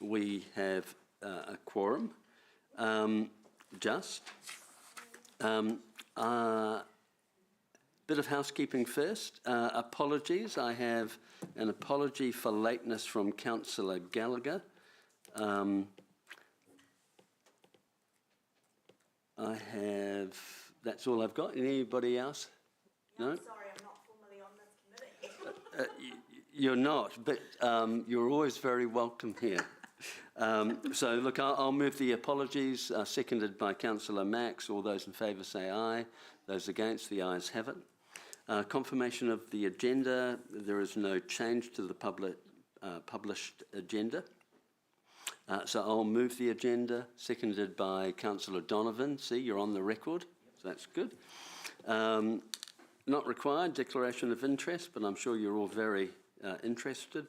We have a quorum. Bit of housekeeping first. Apologies. I have an apology for lateness from Councillor Gallagher. That's all I've got. Anybody else? No? I'm sorry, I'm not formally on this committee. You're not, but you're always very welcome here. So look, I'll move the apologies, seconded by Councillor Max. All those in favour say aye. Those against, the ayes have it. Confirmation of the agenda. There is no change to the published agenda. So I'll move the agenda, seconded by Councillor Donovan. See, you're on the record, so that's good. Not required, declaration of interest, but I'm sure you're all very interested.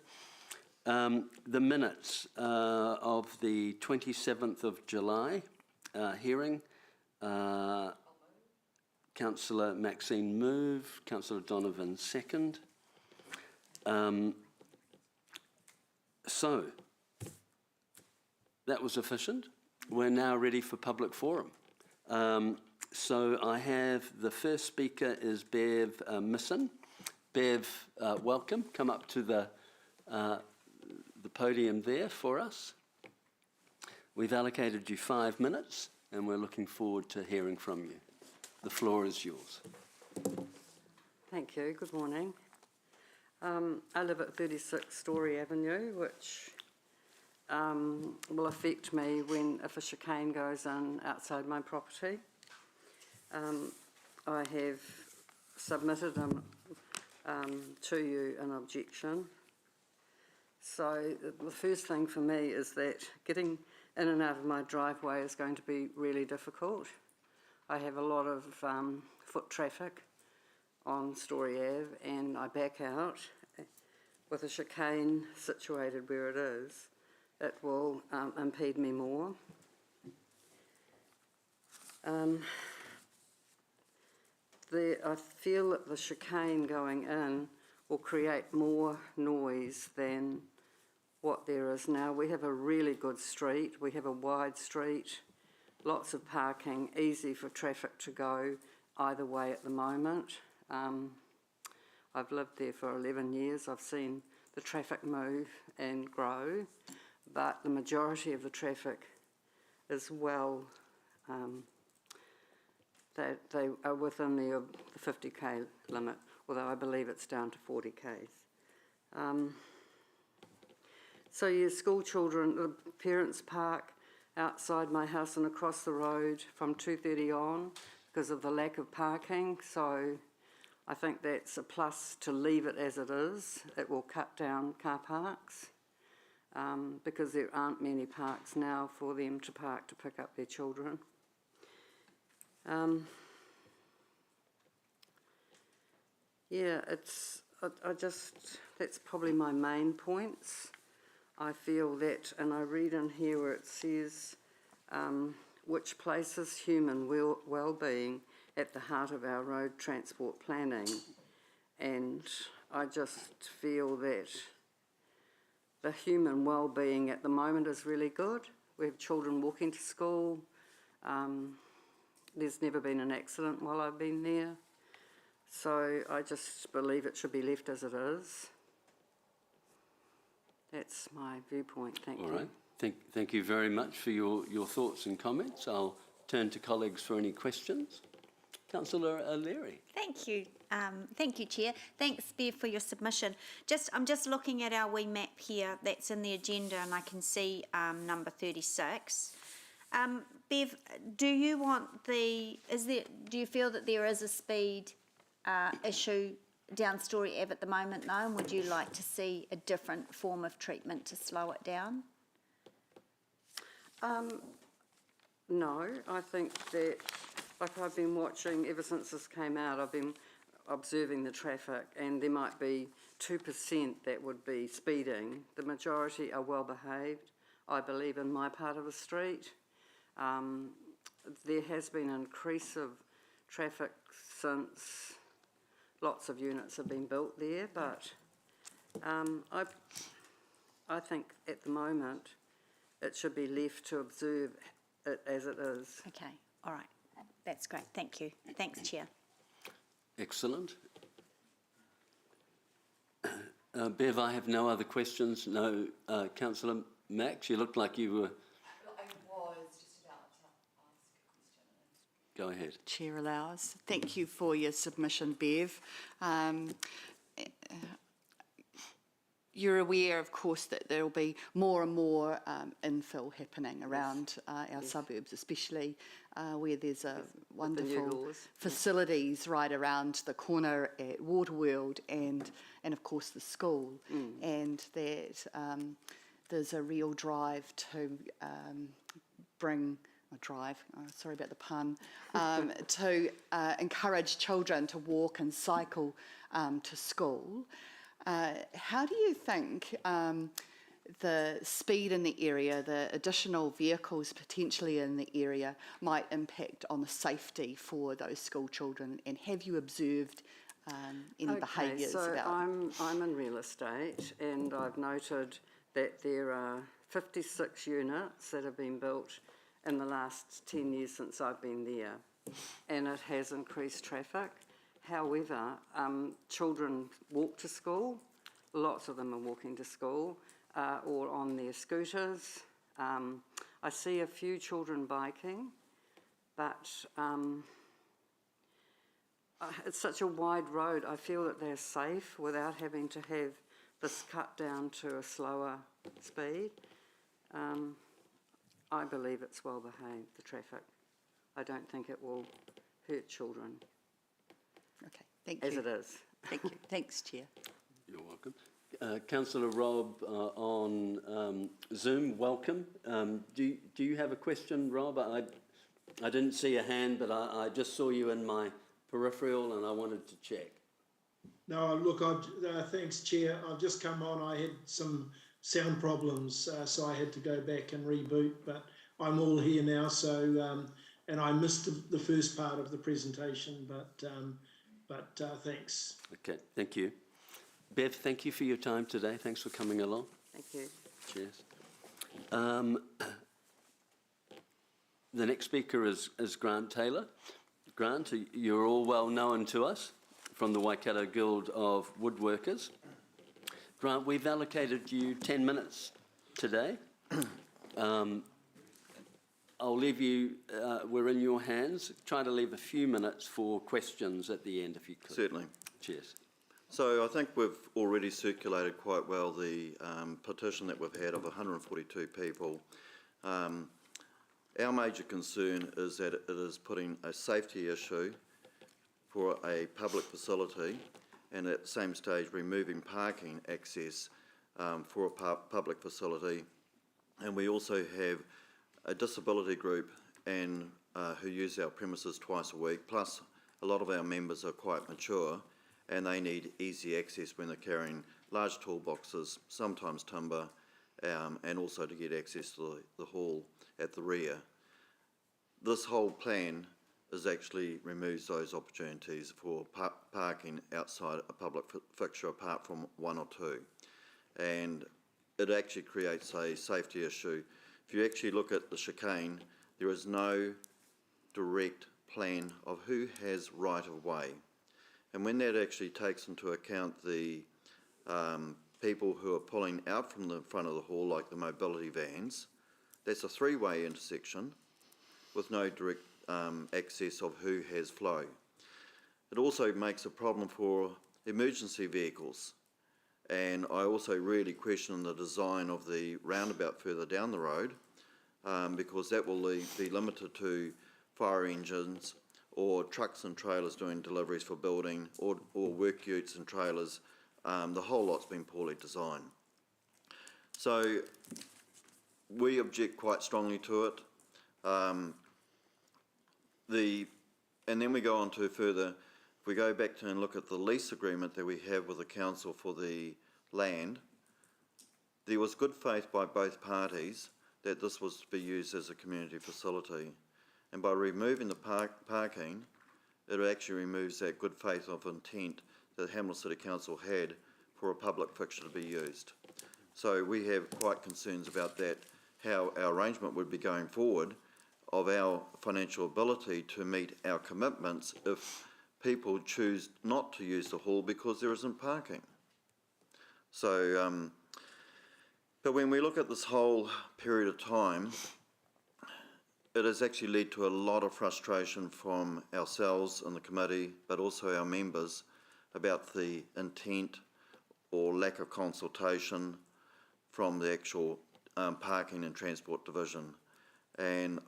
The minutes of the 27th of July hearing. Councillor Maxine move, Councillor Donovan second. So, that was efficient. We're now ready for public forum. So I have the first speaker is Bev Misson. Bev, welcome. Come up to the podium there for us. We've allocated you 5 minutes and we're looking forward to hearing from you. The floor is yours. Thank you. Good morning. I live at 36 Story Avenue, which will affect me if a chicane goes in outside my property. I have submitted to you an objection. So the first thing for me is that getting in and out of my driveway is going to be really difficult. I have a lot of foot traffic on Story Ave and I back out. With a chicane situated where it is, it will impede me more. I feel that the chicane going in will create more noise than what there is now. We have a really good street. We have a wide street, lots of parking, easy for traffic to go either way at the moment. I've lived there for 11 years. I've seen the traffic move and grow, but the majority of the traffic is well, they are within the 50k limit, although I believe it's down to 40k's. So your school children, the parents park outside my house and across the road from 2:30 on because of the lack of parking. So I think that's a plus to leave it as it is. It will cut down car parks because there aren't many parks now for them to park to pick up their children. Yeah, that's probably my main points. I feel that, and I read in here where it says, which places human well-being at the heart of our road transport planning. And I just feel that the human well-being at the moment is really good. We have children walking to school. There's never been an accident while I've been there. So I just believe it should be left as it is. That's my viewpoint. Thank you. All right. Thank you very much for your thoughts and comments. I'll turn to colleagues for any questions. Councillor O'Leary. Thank you. Thank you, Chair. Thanks, Bev, for your submission. I'm just looking at our wee map here that's in the agenda and I can see number 36. Bev, do you feel that there is a speed issue down Story Ave at the moment now, and would you like to see a different form of treatment to slow it down? No, I think that, like I've been watching ever since this came out, I've been observing the traffic and there might be 2% that would be speeding. The majority are well behaved, I believe, in my part of the street. There has been an increase of traffic since lots of units have been built there, but I think at the moment it should be left to observe it as it is. Okay, all right. That's great. Thank you. Thanks, Chair. Excellent. Bev, I have no other questions. No, Councillor Max, you looked like you were... I was just about to ask a question. Go ahead. Chair allows. Thank you for your submission, Bev. You're aware, of course, that there will be more and more infill happening around our suburbs, especially where there's a wonderful laws. facilities right around the corner at Waterworld and of course the school, and that there's a real drive to sorry about the pun, to encourage children to walk and cycle to school. How do you think the speed in the area, the additional vehicles potentially in the area might impact on the safety for those school children? And have you observed any behaviours so about? I'm in real estate, and I've noted that there are 56 units that have been built in the last 10 years since I've been there, and it has increased traffic. However, children walk to school. Lots of them are walking to school or on their scooters. I see a few children biking, but it's such a wide road. I feel that they're safe without having to have this cut down to a slower speed. I believe it's well behaved, the traffic. I don't think it will hurt children. Okay, thank you. As it is. Thank you. Thanks, Chair. You're welcome. Councillor Rob on Zoom, welcome. Do you have a question, Rob? I didn't see a hand, but I just saw you in my peripheral and I wanted to check. No, look, thanks, Chair. I've just come on. I had some sound problems, so I had to go back and reboot, but I'm all here now, so, and I missed the first part of the presentation, but thanks. Okay, thank you. Bev, thank you for your time today. Thanks for coming along. Thank you. Cheers. The next speaker is Grant Taylor. Grant, you're all well known to us from the Waikato Guild of Woodworkers. Grant, we've allocated you 10 minutes today. I'll leave you, we're in your hands. Try to leave a few minutes for questions at the end if you could. Certainly. Cheers. So I think we've already circulated quite well the petition that we've had of 142 people. Our major concern is that it is putting a safety issue for a public facility and at the same stage removing parking access for a public facility. And we also have a disability group and who use our premises twice a week, plus a lot of our members are quite mature and they need easy access when they're carrying large toolboxes, sometimes timber, and also to get access to the hall at the rear. This whole plan actually removes those opportunities for parking outside a public fixture apart from one or two. And it actually creates a safety issue. If you actually look at the chicane, there is no direct plan of who has right of way. And when that actually takes into account the people who are pulling out from the front of the hall, like the mobility vans, that's a three-way intersection with no direct access of who has flow. It also makes a problem for emergency vehicles. And I also really question the design of the roundabout further down the road because that will be limited to fire engines or trucks and trailers doing deliveries for building or work utes and trailers. The whole lot's been poorly designed. So we object quite strongly to it. And then we go on to further, if we go back to and look at the lease agreement that we have with the council for the land, there was good faith by both parties that this was to be used as a community facility. And by removing the parking, it actually removes that good faith of intent that Hamilton City Council had for a public fixture to be used. So we have quite concerns about that, how our arrangement would be going forward of our financial ability to meet our commitments if people choose not to use the hall because there isn't parking. So, but when we look at this whole period of time, it has actually led to a lot of frustration from ourselves in the committee, but also our members, about the intent or lack of consultation from the actual parking and transport division. And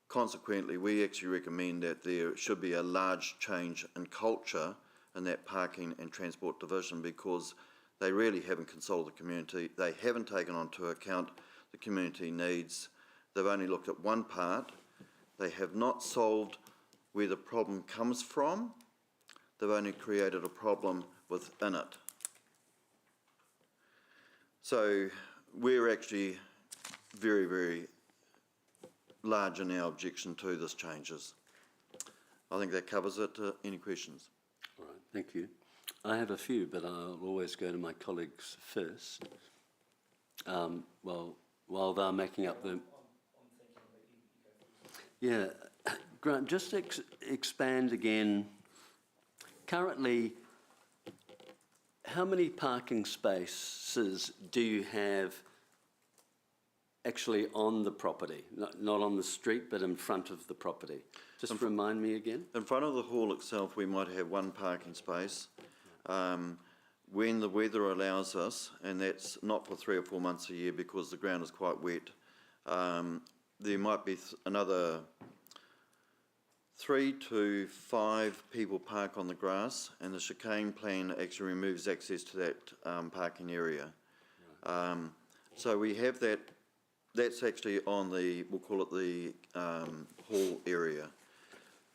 consequently, we actually recommend that there should be a large change in culture in that parking and transport division, because they really haven't consulted the community. They haven't taken onto account the community needs. They've only looked at one part. They have not solved where the problem comes from. They've only created a problem within it. So we're actually very, very large in our objection to this changes. I think that covers it. Any questions? All right, thank you. I have a few, but I'll always go to my colleagues first. While they're making up the... Yeah, Grant, just expand again. Currently, how many parking spaces do you have actually on the property? Not on the street, but in front of the property? Just remind me again. In front of the hall itself, we might have one parking space. When the weather allows us, and that's not for 3 or 4 months a year because the ground is quite wet, there might be another 3 to 5 people park on the grass, and the chicane plan actually removes access to that parking area. So we have that. That's actually on the, we'll call it the hall area.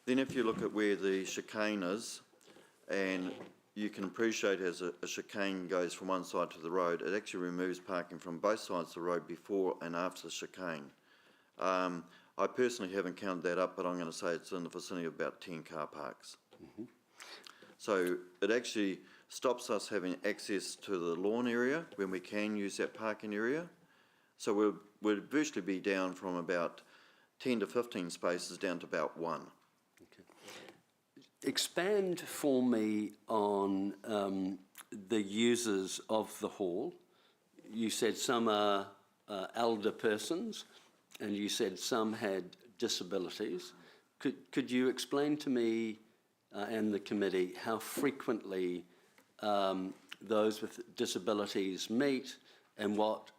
Then if you look at where the chicane is, and you can appreciate as a chicane goes from one side to the road, it actually removes parking from both sides of the road before and after the chicane. I personally haven't counted that up, but I'm going to say it's in the vicinity of about 10 car parks. Mm-hmm. So it actually stops us having access to the lawn area when we can use that parking area. So we'll virtually be down from about 10 to 15 spaces down to about 1. Expand for me on the users of the hall. You said some are elder persons, and you said some had disabilities. Could you explain to me and the committee how frequently those with disabilities meet and what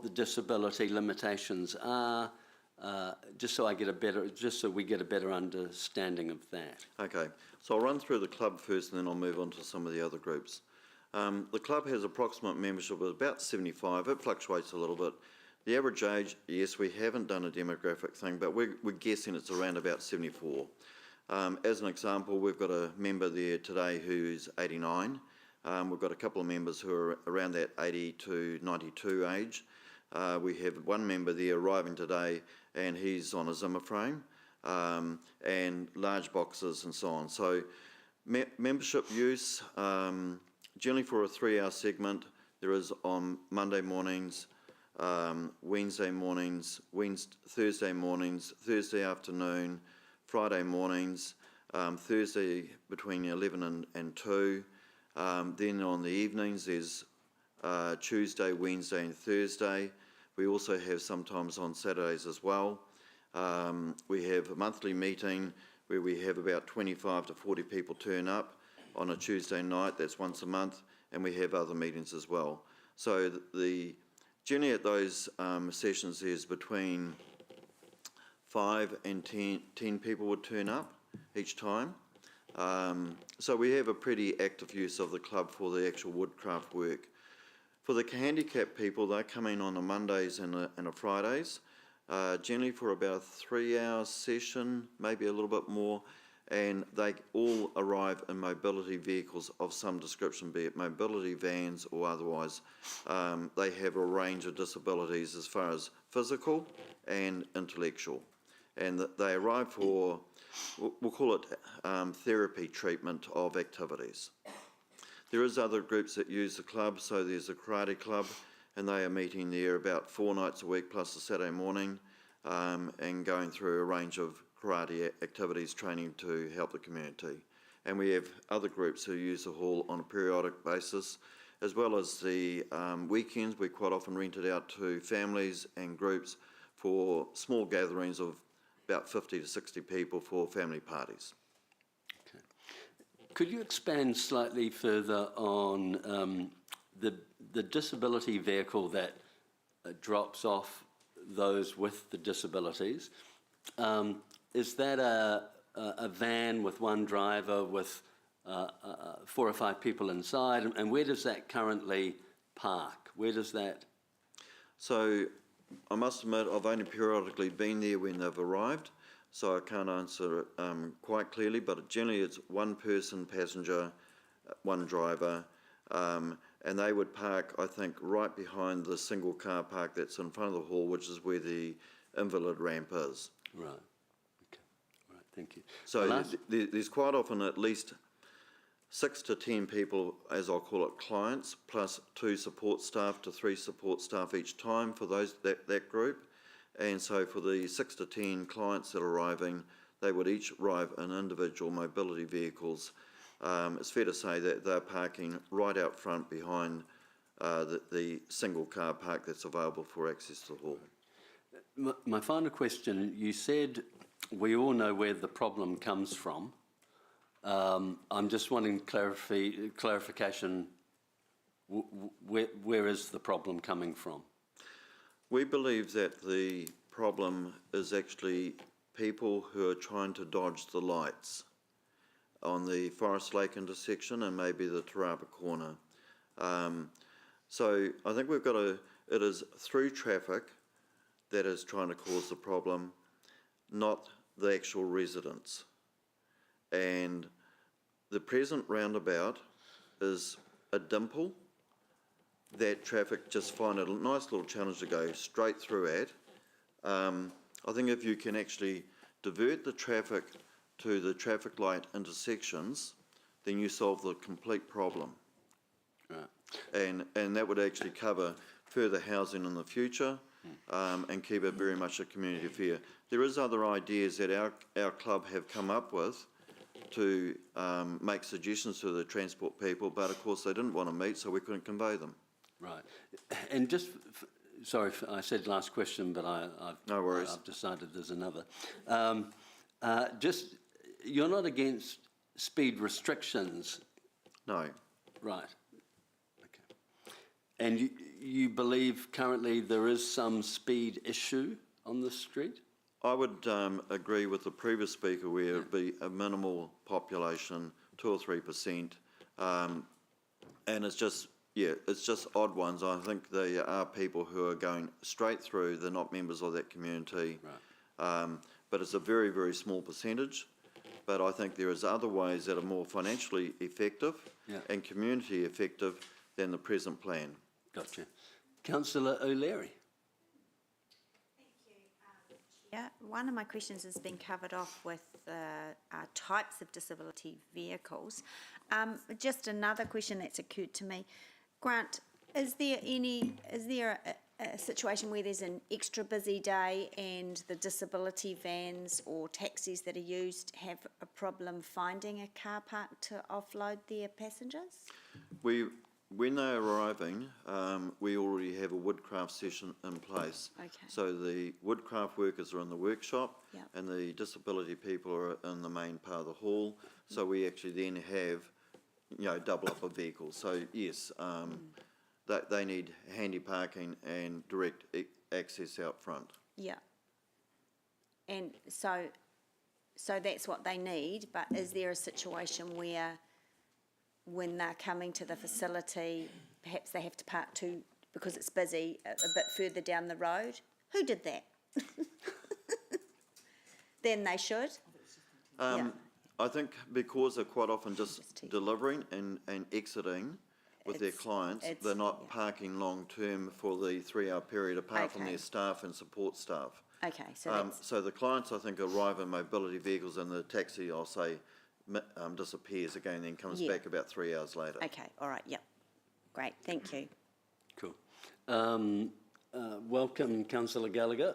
the disability limitations are? Just so we get a better understanding of that. Okay, so I'll run through the club first and then I'll move on to some of the other groups. The club has approximate membership of about 75. It fluctuates a little bit. The average age, yes, we haven't done a demographic thing, but we're guessing it's around about 74. As an example, we've got a member there today who's 89. We've got a couple of members who are around that 80 to 92 age. We have one member there arriving today, and he's on a Zimmer frame, and large boxes and so on. So membership use, generally for a 3-hour segment, there is on Monday mornings, Wednesday mornings, Thursday mornings, Thursday afternoon, Friday mornings, Thursday between 11 and 2. Then on the evenings there's Tuesday, Wednesday and Thursday. We also have sometimes on Saturdays as well. We have a monthly meeting where we have about 25 to 40 people turn up on a Tuesday night. That's once a month, and we have other meetings as well. So generally at those sessions there's between 5 and 10 people would turn up each time. So we have a pretty active use of the club for the actual woodcraft work. For the handicapped people, they come in on a Mondays and a Fridays, generally for about a 3-hour session, maybe a little bit more, and they all arrive in mobility vehicles of some description, be it mobility vans or otherwise. They have a range of disabilities as far as physical and intellectual, and they arrive for, we'll call it therapy treatment of activities. There is other groups that use the club, so there's a karate club, and they are meeting there about 4 nights a week plus a Saturday morning, and going through a range of karate activities, training to help the community. And we have other groups who use the hall on a periodic basis, as well as the weekends. We quite often rent it out to families and groups for small gatherings of about 50 to 60 people for family parties. Okay. Could you expand slightly further on the disability vehicle that drops off those with the disabilities? Is that a van with one driver with 4 or 5 people inside? And where does that currently park? Where does that? So I must admit, I've only periodically been there when they've arrived, so I can't answer it quite clearly, but generally it's one person, passenger, one driver, and they would park, I think, right behind the single car park that's in front of the hall, which is where the invalid ramp is. Right. Okay. Right. Thank you. So there's quite often at least 6 to 10 people, as I'll call it, clients, plus 2 support staff to 3 support staff each time for that group. And so for the 6 to 10 clients that are arriving, they would each arrive in individual mobility vehicles. It's fair to say that they're parking right out front behind the single car park that's available for access to the hall. My final question, you said we all know where the problem comes from. I'm just wanting clarification. Where is the problem coming from? We believe that the problem is actually people who are trying to dodge the lights on the Forest Lake intersection and maybe the Tarapa corner. So I think it is through traffic that is trying to cause the problem, not the actual residents. And the present roundabout is a dimple that traffic just find a nice little challenge to go straight through at. I think if you can actually divert the traffic to the traffic light intersections, then you solve the complete problem. Right. And that would actually cover further housing in the future, and keep it very much a community affair. There is other ideas that our club have come up with to make suggestions to the transport people, but of course they didn't want to meet, so we couldn't convey them. Right. And just, sorry, I said last question, but No worries. I've decided there's another. Just, you're not against speed restrictions? No. Right. Okay. And you believe currently there is some speed issue on the street? I would agree with the previous speaker where it'd be a minimal population, 2 or 3%, and it's just odd ones. I think there are people who are going straight through, they're not members of that community, right. But it's a very, very small percentage. But I think there is other ways that are more financially effective and community effective than the present plan. Gotcha. Councillor O'Leary. Yeah, one of my questions has been covered off with types of disability vehicles. Just another question that's occurred to me. Grant, is there a situation where there's an extra busy day and the disability vans or taxis that are used have a problem finding a car park to offload their passengers? When they're arriving, we already have a woodcraft session in place. Okay. So the woodcraft workers are in the workshop, Yep. and the disability people are in the main part of the hall. So we actually then have, double up of vehicles. So yes, they need handy parking and direct access out front. Yeah. And so that's what they need, but is there a situation where when they're coming to the facility, perhaps they have to park because it's busy, a bit further down the road? Who did that? Then they should. I think because they're quite often just delivering and exiting with their clients, they're not parking long-term for the 3-hour period, apart from their staff and support staff. Okay, so that's... So the clients, I think, arrive in mobility vehicles, and the taxi, I'll say, disappears again, then comes back about 3 hours later. Okay, all right, yep. Great, thank you. Cool. Welcome, Councillor Gallagher.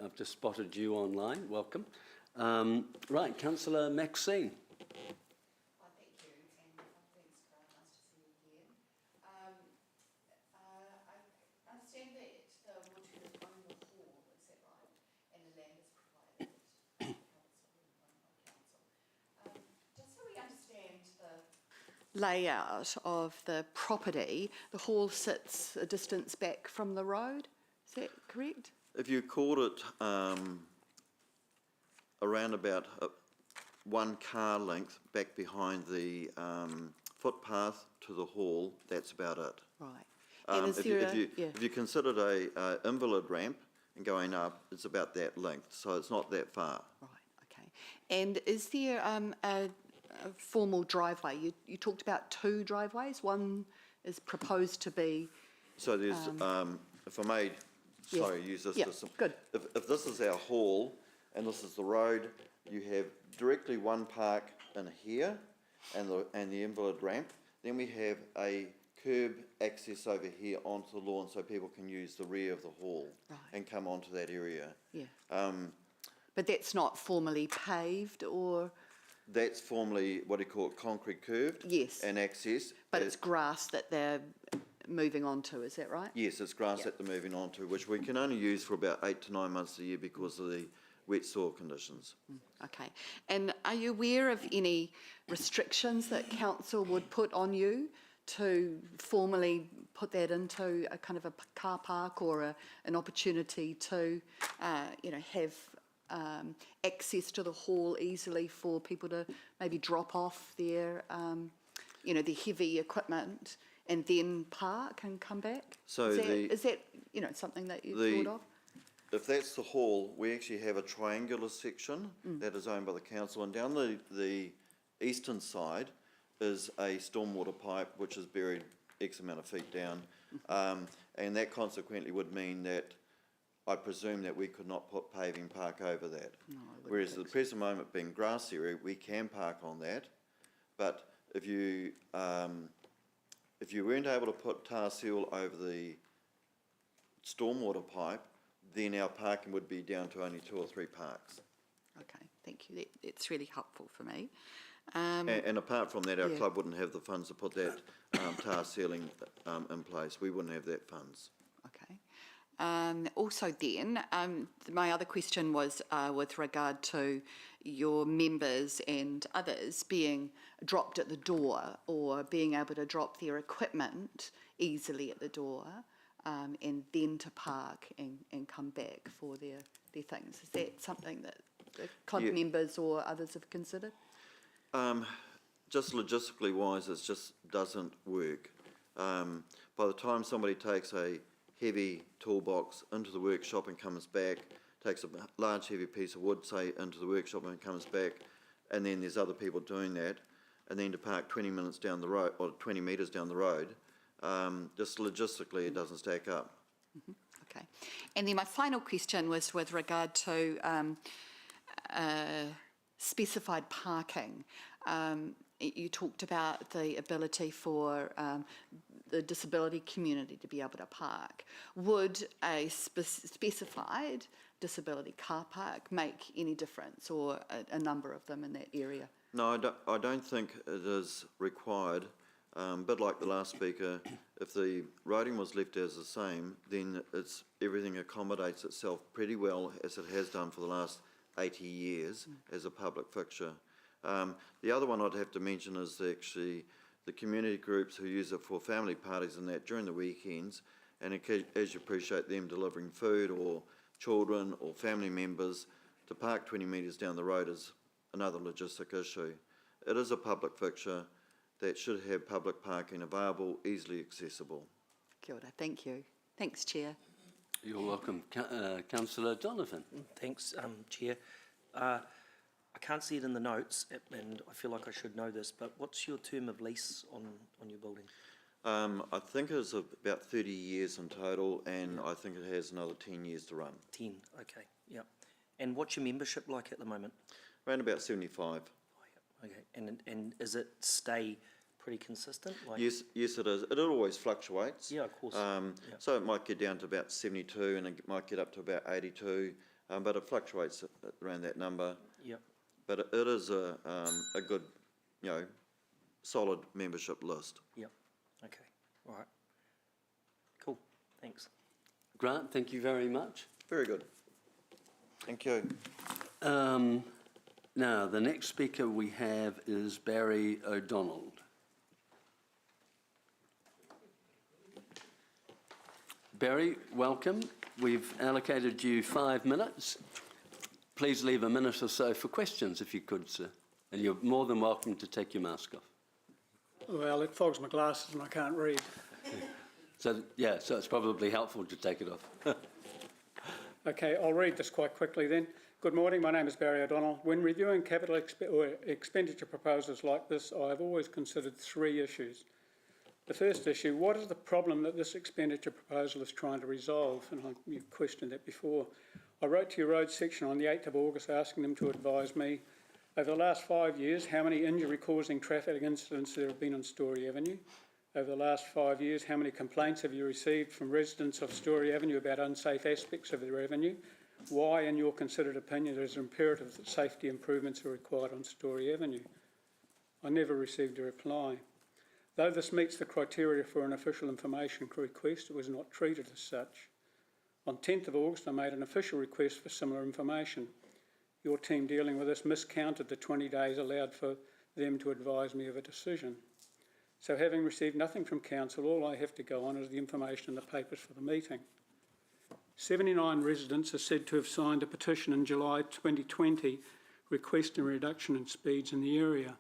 I've just spotted you online. Welcome. Right, Councillor Maxine. Thank you, and thanks, Grant. Nice to see you again. I understand that the Waterford is on the hall, is that right? And the land is provided by council. Just so we understand the layout of the property, the hall sits a distance back from the road, is that correct? If you called it around about 1 car length back behind the footpath to the hall, that's about it. Right. And is If there if you considered a invalid ramp and going up, it's about that length, so it's not that far. Right, okay. And is there a formal driveway? You talked about 2 driveways. One is proposed to be, So there's, if I may, yeah. sorry, use this. Yeah, as some- good. If this is our hall and this is the road, you have directly one park in here and the invalid ramp. Then we have a curb access over here onto the lawn so people can use the rear of the hall Right. and come onto that area. yeah. But that's not formally paved or, That's formerly what do you call it, concrete curved? Yes. And access. but it's grass that they're moving onto, is that right? Yes, it's grass Yeah. that they're moving on to, which we can only use for about 8 to 9 months a year because of the wet soil conditions. Okay. And are you aware of any restrictions that council would put on you to formally put that into a kind of a car park or an opportunity to, have access to the hall easily for people to maybe drop off their, their heavy equipment and then park and come back? So is that something that you've thought of? If that's the hall, we actually have a triangular section that is owned by the council, and down the eastern side is a stormwater pipe which is buried X amount of feet down, and that consequently would mean that I presume that we could not put paving park over that. Whereas at the present moment being grass area, we can park on that, but if you weren't able to put tar seal over the stormwater pipe, then our parking would be down to only 2 or 3 parks. Okay, thank you. It's really helpful for me. And apart from that, our yeah. club wouldn't have the funds to put that tar sealing in place. We wouldn't have that funds. Okay. Also then, my other question was with regard to your members and others being dropped at the door or being able to drop their equipment easily at the door and then to park and come back for their things. Is that something that the club Yeah. members or others have considered? Just logistically wise, it just doesn't work. By the time somebody takes a heavy toolbox into the workshop and comes back, takes a large heavy piece of wood, say, into the workshop and comes back, and then there's other people doing that, and then to park 20 minutes down the road, or 20 metres down the road, just logistically it doesn't stack up. Okay. And then my final question was with regard to specified parking. You talked about the ability for the disability community to be able to park. Would a specified disability car park make any difference, or a number of them in that area? No, I don't think it is required. But like the last speaker, if the roading was left as the same, then everything accommodates itself pretty well, as it has done for the last 80 years as a public fixture. The other one I'd have to mention is actually the community groups who use it for family parties and that during the weekends, and as you appreciate them delivering food or children or family members, to park 20 metres down the road is another logistic issue. It is a public fixture that should have public parking available, easily accessible. Kia ora, thank you. Thanks, Chair. You're welcome. Councillor Donovan. Thanks, Chair. I can't see it in the notes, and I feel like I should know this, but what's your term of lease on your building? I think it's about 30 years in total, and I think it has another 10 years to run. 10, okay, yep. And what's your membership like at the moment? Around about 75. Oh, yeah, okay, and is it stay pretty consistent? Like, Yes, it is. It always fluctuates. Yeah, of course. Yeah. So it might get down to about 72 and it might get up to about 82, but it fluctuates around that number. Yep. But it is a good, solid membership list. Yep. Okay. All right. Cool. Thanks. Grant, thank you very much. Very good. Thank you. Now, the next speaker we have is Barry O'Donnell. Barry, welcome. We've allocated you 5 minutes. Please leave a minute or so for questions if you could, sir. And you're more than welcome to take your mask off. Well, it fogs my glasses and I can't read. So it's probably helpful to take it off. Okay, I'll read this quite quickly then. Good morning, my name is Barry O'Donnell. When reviewing capital expenditure proposals like this, I have always considered 3 issues. The first issue, what is the problem that this expenditure proposal is trying to resolve? And you've questioned that before. I wrote to your roads section on the 8th of August asking them to advise me, over the last 5 years, how many injury-causing traffic incidents there have been on Story Avenue? Over the last 5 years, how many complaints have you received from residents of Story Avenue about unsafe aspects of their avenue? Why, in your considered opinion, it is imperative that safety improvements are required on Story Avenue? I never received a reply. Though this meets the criteria for an official information request, it was not treated as such. On 10th of August, I made an official request for similar information. Your team dealing with this miscounted the 20 days allowed for them to advise me of a decision. So having received nothing from council, all I have to go on is the information in the papers for the meeting. 79 residents are said to have signed a petition in July 2020 requesting a reduction in speeds in the area.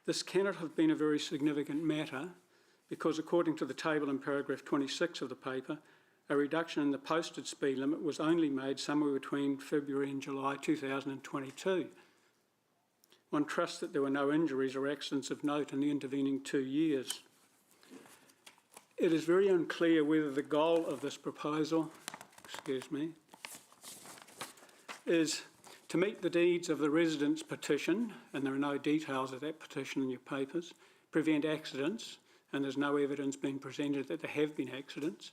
This cannot have been a very significant matter because, according to the table in paragraph 26 of the paper, a reduction in the posted speed limit was only made somewhere between February and July 2022. One trusts that there were no injuries or accidents of note in the intervening 2 years. It is very unclear whether the goal of this proposal, is to meet the needs of the residents' petition, and there are no details of that petition in your papers, prevent accidents, and there's no evidence being presented that there have been accidents,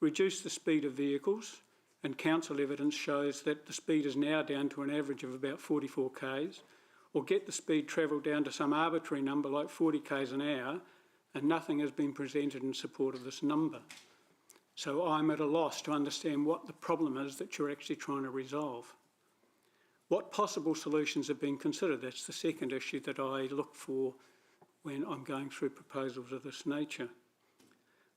reduce the speed of vehicles, and council evidence shows that the speed is now down to an average of about 44 k's, or get the speed travelled down to some arbitrary number like 40 k's an hour, and nothing has been presented in support of this number. So I'm at a loss to understand what the problem is that you're actually trying to resolve. What possible solutions have been considered? That's the second issue that I look for when I'm going through proposals of this nature.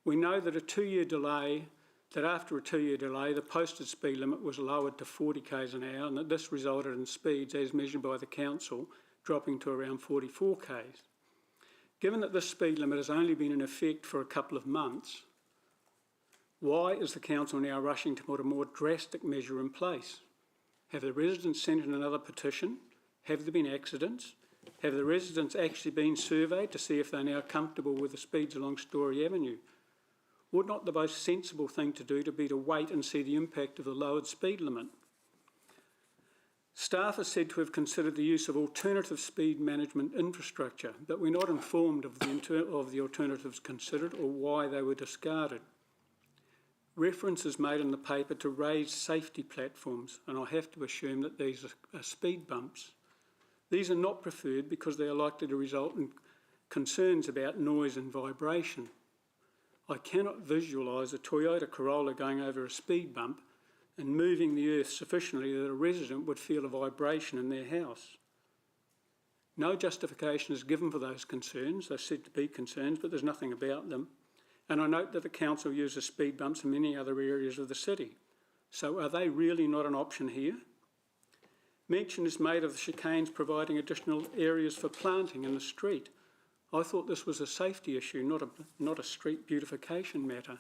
We know that after a 2-year delay, the posted speed limit was lowered to 40 k's an hour, and that this resulted in speeds, as measured by the council, dropping to around 44 k's. Given that this speed limit has only been in effect for a couple of months, why is the council now rushing to put a more drastic measure in place? Have the residents sent in another petition? Have there been accidents? Have the residents actually been surveyed to see if they're now comfortable with the speeds along Story Avenue? Would not the most sensible thing to do be to wait and see the impact of the lowered speed limit? Staff are said to have considered the use of alternative speed management infrastructure, but we're not informed of the alternatives considered or why they were discarded. Reference is made in the paper to raised safety platforms, and I have to assume that these are speed bumps. These are not preferred because they are likely to result in concerns about noise and vibration. I cannot visualise a Toyota Corolla going over a speed bump and moving the earth sufficiently that a resident would feel a vibration in their house. No justification is given for those concerns. They're said to be concerns, but there's nothing about them. And I note that the council uses speed bumps in many other areas of the city. So are they really not an option here? Mention is made of the chicanes providing additional areas for planting in the street. I thought this was a safety issue, not a street beautification matter.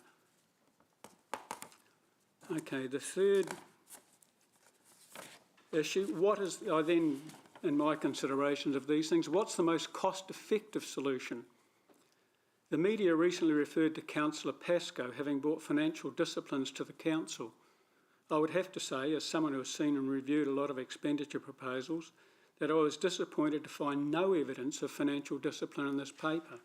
Okay, the third issue, in my considerations of these things, what's the most cost-effective solution? The media recently referred to Councillor Pascoe having brought financial disciplines to the council. I would have to say, as someone who has seen and reviewed a lot of expenditure proposals, that I was disappointed to find no evidence of financial discipline in this paper.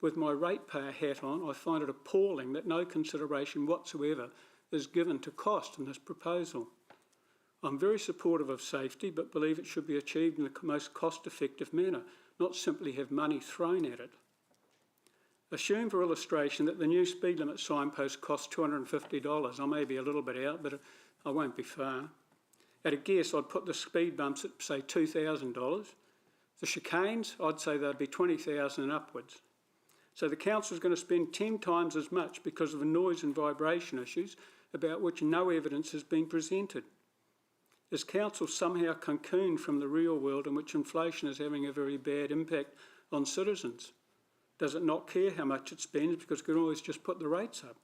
With my ratepayer hat on, I find it appalling that no consideration whatsoever is given to cost in this proposal. I'm very supportive of safety, but believe it should be achieved in the most cost-effective manner, not simply have money thrown at it. Assume for illustration that the new speed limit signpost costs $250. I may be a little bit out, but I won't be far. At a guess, I'd put the speed bumps at, say, $2,000. The chicanes, I'd say they'd be $20,000 and upwards. So the council's going to spend 10 times as much because of the noise and vibration issues about which no evidence has been presented. Is council somehow cocooned from the real world in which inflation is having a very bad impact on citizens? Does it not care how much it spends because it can always just put the rates up?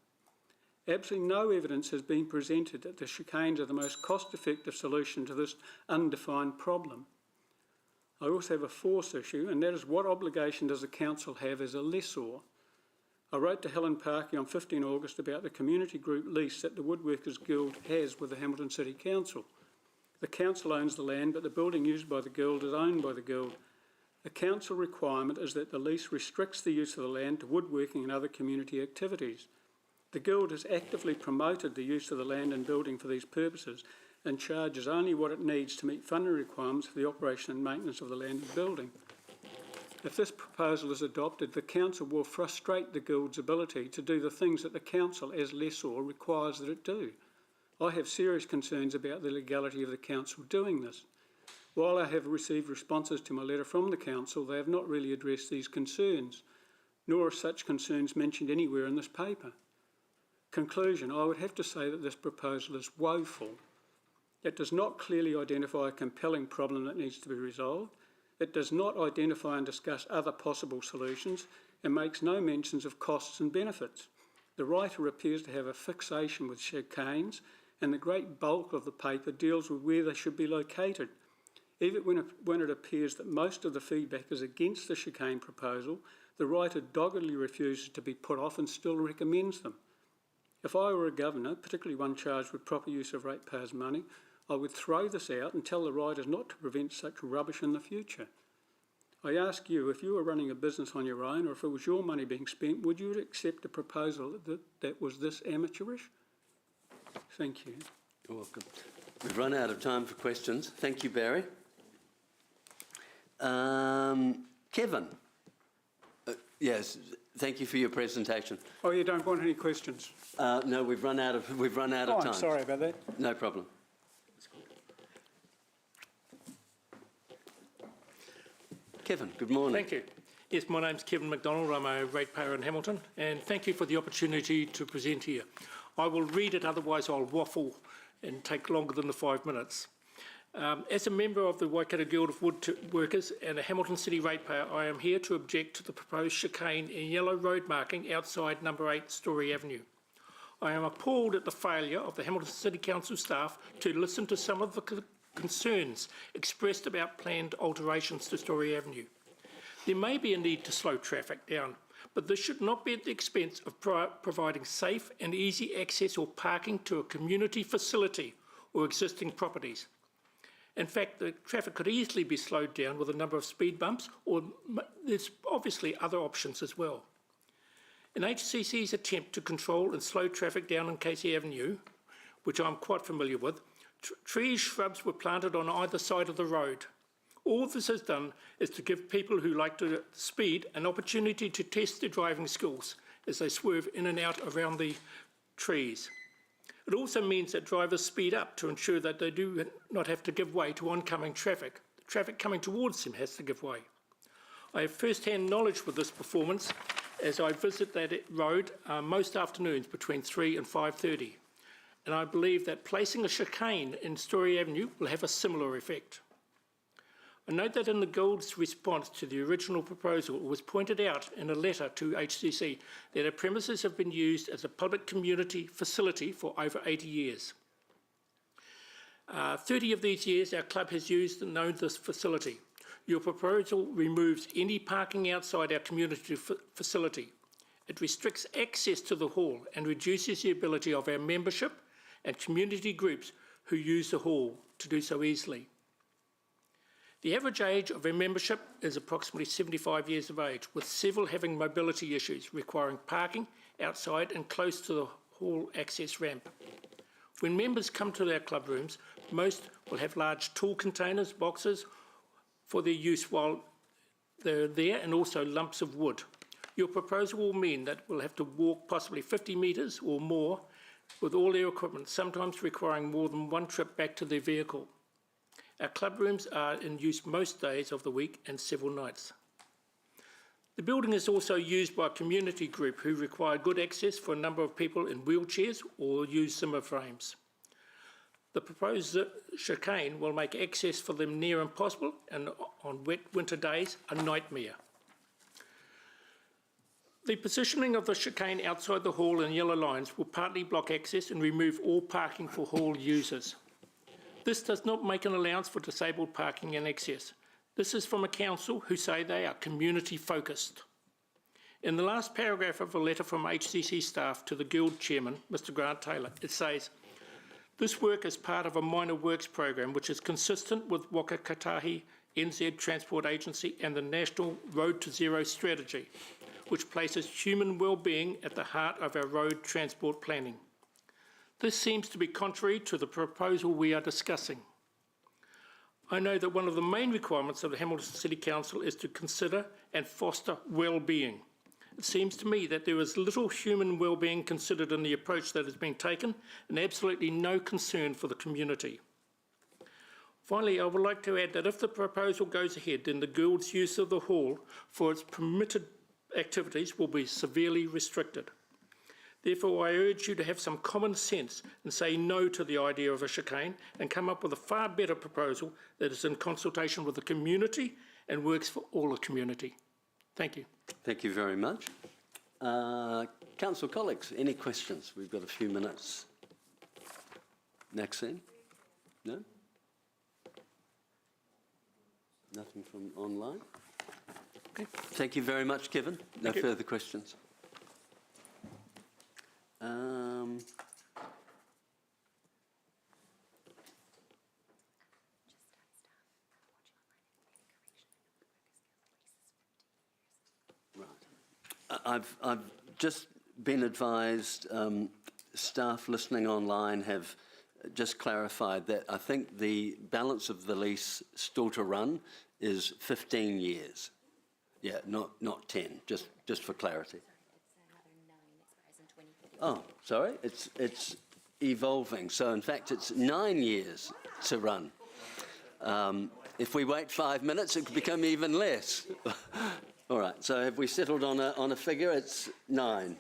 Absolutely no evidence has been presented that the chicanes are the most cost-effective solution to this undefined problem. I also have a fourth issue, and that is what obligation does the council have as a lessor? I wrote to Helen Parkey on 15 August about the community group lease that the Woodworkers Guild has with the Hamilton City Council. The council owns the land, but the building used by the Guild is owned by the Guild. The council requirement is that the lease restricts the use of the land to woodworking and other community activities. The Guild has actively promoted the use of the land and building for these purposes and charges only what it needs to meet funding requirements for the operation and maintenance of the land and building. If this proposal is adopted, the council will frustrate the Guild's ability to do the things that the council as lessor requires that it do. I have serious concerns about the legality of the council doing this. While I have received responses to my letter from the council, they have not really addressed these concerns, nor are such concerns mentioned anywhere in this paper. Conclusion, I would have to say that this proposal is woeful. It does not clearly identify a compelling problem that needs to be resolved. It does not identify and discuss other possible solutions and makes no mentions of costs and benefits. The writer appears to have a fixation with chicanes, and the great bulk of the paper deals with where they should be located. Even when it appears that most of the feedback is against the chicane proposal, the writer doggedly refuses to be put off and still recommends them. If I were a governor, particularly one charged with proper use of ratepayers' money, I would throw this out and tell the writers not to prevent such rubbish in the future. I ask you, if you were running a business on your own, or if it was your money being spent, would you accept a proposal that was this amateurish? Thank you. You're welcome. We've run out of time for questions. Thank you, Barry. Kevin. Yes, thank you for your presentation. Oh, you don't want any questions? No, we've run out of time. I'm sorry about that. No problem. Kevin, good morning. Thank you. Yes, my name's Kevin McDonald. I'm a ratepayer in Hamilton, and thank you for the opportunity to present here. I will read it, otherwise I'll waffle and take longer than the 5 minutes. As a member of the Waikato Guild of Woodworkers and a Hamilton City ratepayer, I am here to object to the proposed chicane and yellow road marking outside number 8 Story Avenue. I am appalled at the failure of the Hamilton City Council staff to listen to some of the concerns expressed about planned alterations to Story Avenue. There may be a need to slow traffic down, but this should not be at the expense of providing safe and easy access or parking to a community facility or existing properties. In fact, the traffic could easily be slowed down with a number of speed bumps, or there's obviously other options as well. In HCC's attempt to control and slow traffic down on Casey Avenue, which I'm quite familiar with, trees, shrubs were planted on either side of the road. All this has done is to give people who like to speed an opportunity to test their driving skills as they swerve in and out around the trees. It also means that drivers speed up to ensure that they do not have to give way to oncoming traffic. The traffic coming towards them has to give way. I have first-hand knowledge with this performance as I visit that road most afternoons between 3 and 5:30. And I believe that placing a chicane in Story Avenue will have a similar effect. I note that in the Guild's response to the original proposal, it was pointed out in a letter to HCC that our premises have been used as a public community facility for over 80 years. 30 of these years our club has used and owned this facility. Your proposal removes any parking outside our community facility. It restricts access to the hall and reduces the ability of our membership and community groups who use the hall to do so easily. The average age of our membership is approximately 75 years of age, with several having mobility issues requiring parking outside and close to the hall access ramp. When members come to our club rooms, most will have large tool containers, boxes, for their use while they're there, and also lumps of wood. Your proposal will mean that we'll have to walk possibly 50 metres or more with all their equipment, sometimes requiring more than one trip back to their vehicle. Our club rooms are in use most days of the week and several nights. The building is also used by a community group who require good access for a number of people in wheelchairs or use Zimmer frames. The proposed chicane will make access for them near impossible, and on wet winter days, a nightmare. The positioning of the chicane outside the hall in yellow lines will partly block access and remove all parking for hall users. This does not make an allowance for disabled parking and access. This is from a council who say they are community focused. In the last paragraph of a letter from HCC staff to the Guild Chairman, Mr Grant Taylor, it says, "This work is part of a minor works program which is consistent with Waka Kotahi NZ Transport Agency and the National Road to Zero strategy, which places human well-being at the heart of our road transport planning. This seems to be contrary to the proposal we are discussing. I know that one of the main requirements of the Hamilton City Council is to consider and foster well-being. It seems to me that there is little human well-being considered in the approach that has been taken, and absolutely no concern for the community. Finally, I would like to add that if the proposal goes ahead, then the Guild's use of the hall for its permitted activities will be severely restricted. Therefore, I urge you to have some common sense and say no to the idea of a chicane and come up with a far better proposal that is in consultation with the community and works for all the community. Thank you. Thank you very much. Council colleagues, any questions? We've got a few minutes. Maxine? No? Nothing from online? Okay. Thank you very much, Kevin. No further questions. I've just been advised, staff listening online have just clarified that I think the balance of the lease still to run is 15 years. Yeah, not 10, just for clarity. Oh, sorry, it's evolving. So in fact, it's 9 years to run. If we wait 5 minutes, it could become even less. All right, so have we settled on a figure? It's 9.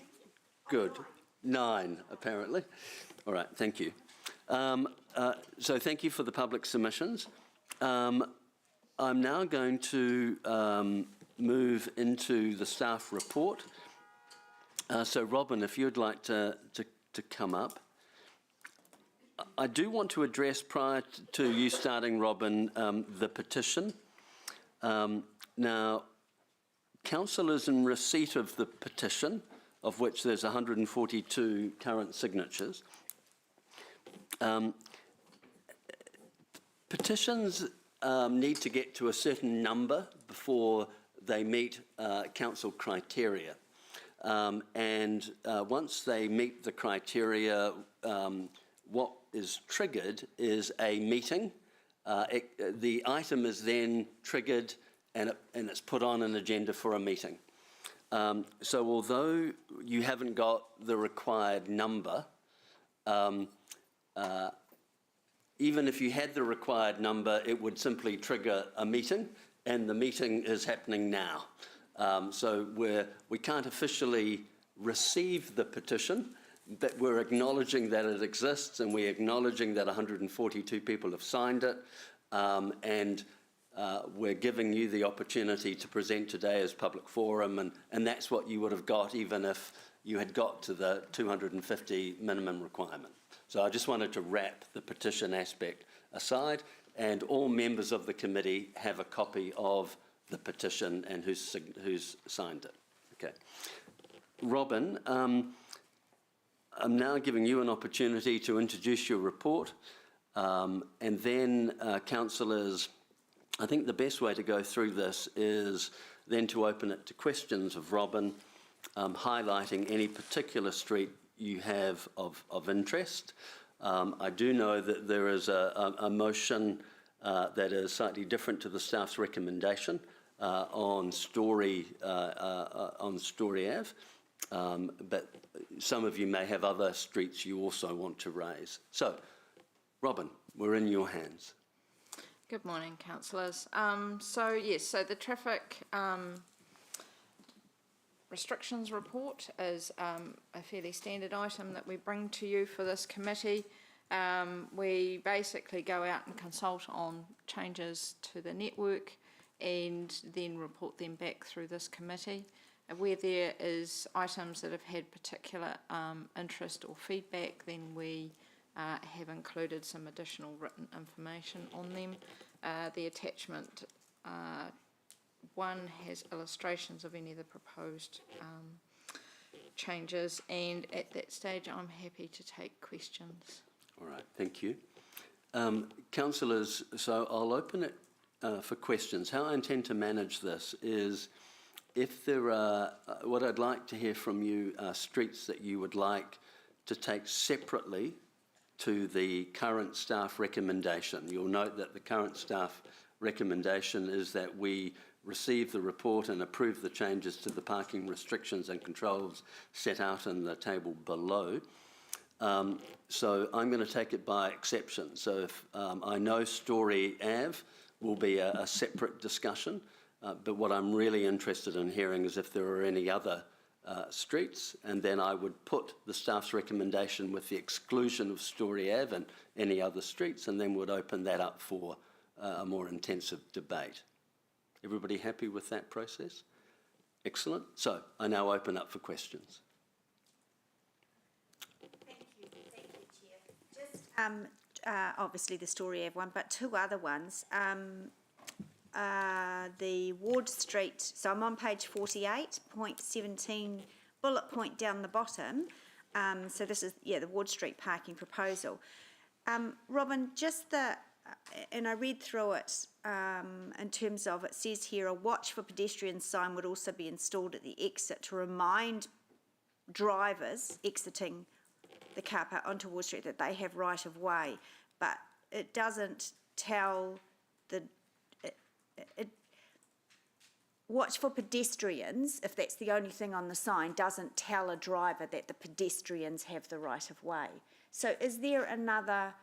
Good. 9, apparently. All right, thank you. So thank you for the public submissions. I'm now going to move into the staff report. So Robin, if you'd like to come up. I do want to address, prior to you starting, Robin, the petition. Now, Council is in receipt of the petition, of which there's 142 current signatures. Petitions need to get to a certain number before they meet council criteria. And once they meet the criteria, what is triggered is a meeting. The item is then triggered and it's put on an agenda for a meeting. So although you haven't got the required number, even if you had the required number, it would simply trigger a meeting, and the meeting is happening now. So we can't officially receive the petition, but we're acknowledging that it exists, and we're acknowledging that 142 people have signed it, and we're giving you the opportunity to present today as public forum, and that's what you would have got even if you had got to the 250 minimum requirement. So I just wanted to wrap the petition aspect aside, and all members of the committee have a copy of the petition and who's signed it. Okay. Robin, I'm now giving you an opportunity to introduce your report, and then councillors I think the best way to go through this is then to open it to questions of Robin, highlighting any particular street you have of interest. I do know that there is a motion that is slightly different to the staff's recommendation on Story Ave, but some of you may have other streets you also want to raise. So, Robin, we're in your hands. Good morning, councillors. So the traffic restrictions report is a fairly standard item that we bring to you for this committee. We basically go out and consult on changes to the network and then report them back through this committee. Where there is items that have had particular interest or feedback, then we have included some additional written information on them. The attachment 1 has illustrations of any of the proposed changes, and at that stage I'm happy to take questions. All right, thank you. Councillors, so I'll open it for questions. How I intend to manage this is, if there are, what I'd like to hear from you are streets that you would like to take separately to the current staff recommendation. You'll note that the current staff recommendation is that we receive the report and approve the changes to the parking restrictions and controls set out in the table below. So I'm going to take it by exception. So if I know Story Ave will be a separate discussion, but what I'm really interested in hearing is if there are any other streets, and then I would put the staff's recommendation with the exclusion of Story Ave and any other streets, and then would open that up for a more intensive debate. Everybody happy with that process? Excellent. So I now open up for questions. Thank you, Chair. Just obviously the Story Ave one, but two other ones. The Ward Street, so I'm on page 48.17, bullet point down the bottom. So this is, the Ward Street parking proposal. Robin, just and I read through it in terms of, it says here, a watch for pedestrians sign would also be installed at the exit to remind drivers exiting the car park onto Ward Street that they have right of way, but it doesn't tell watch for pedestrians, if that's the only thing on the sign, doesn't tell a driver that the pedestrians have the right of way. So is there another,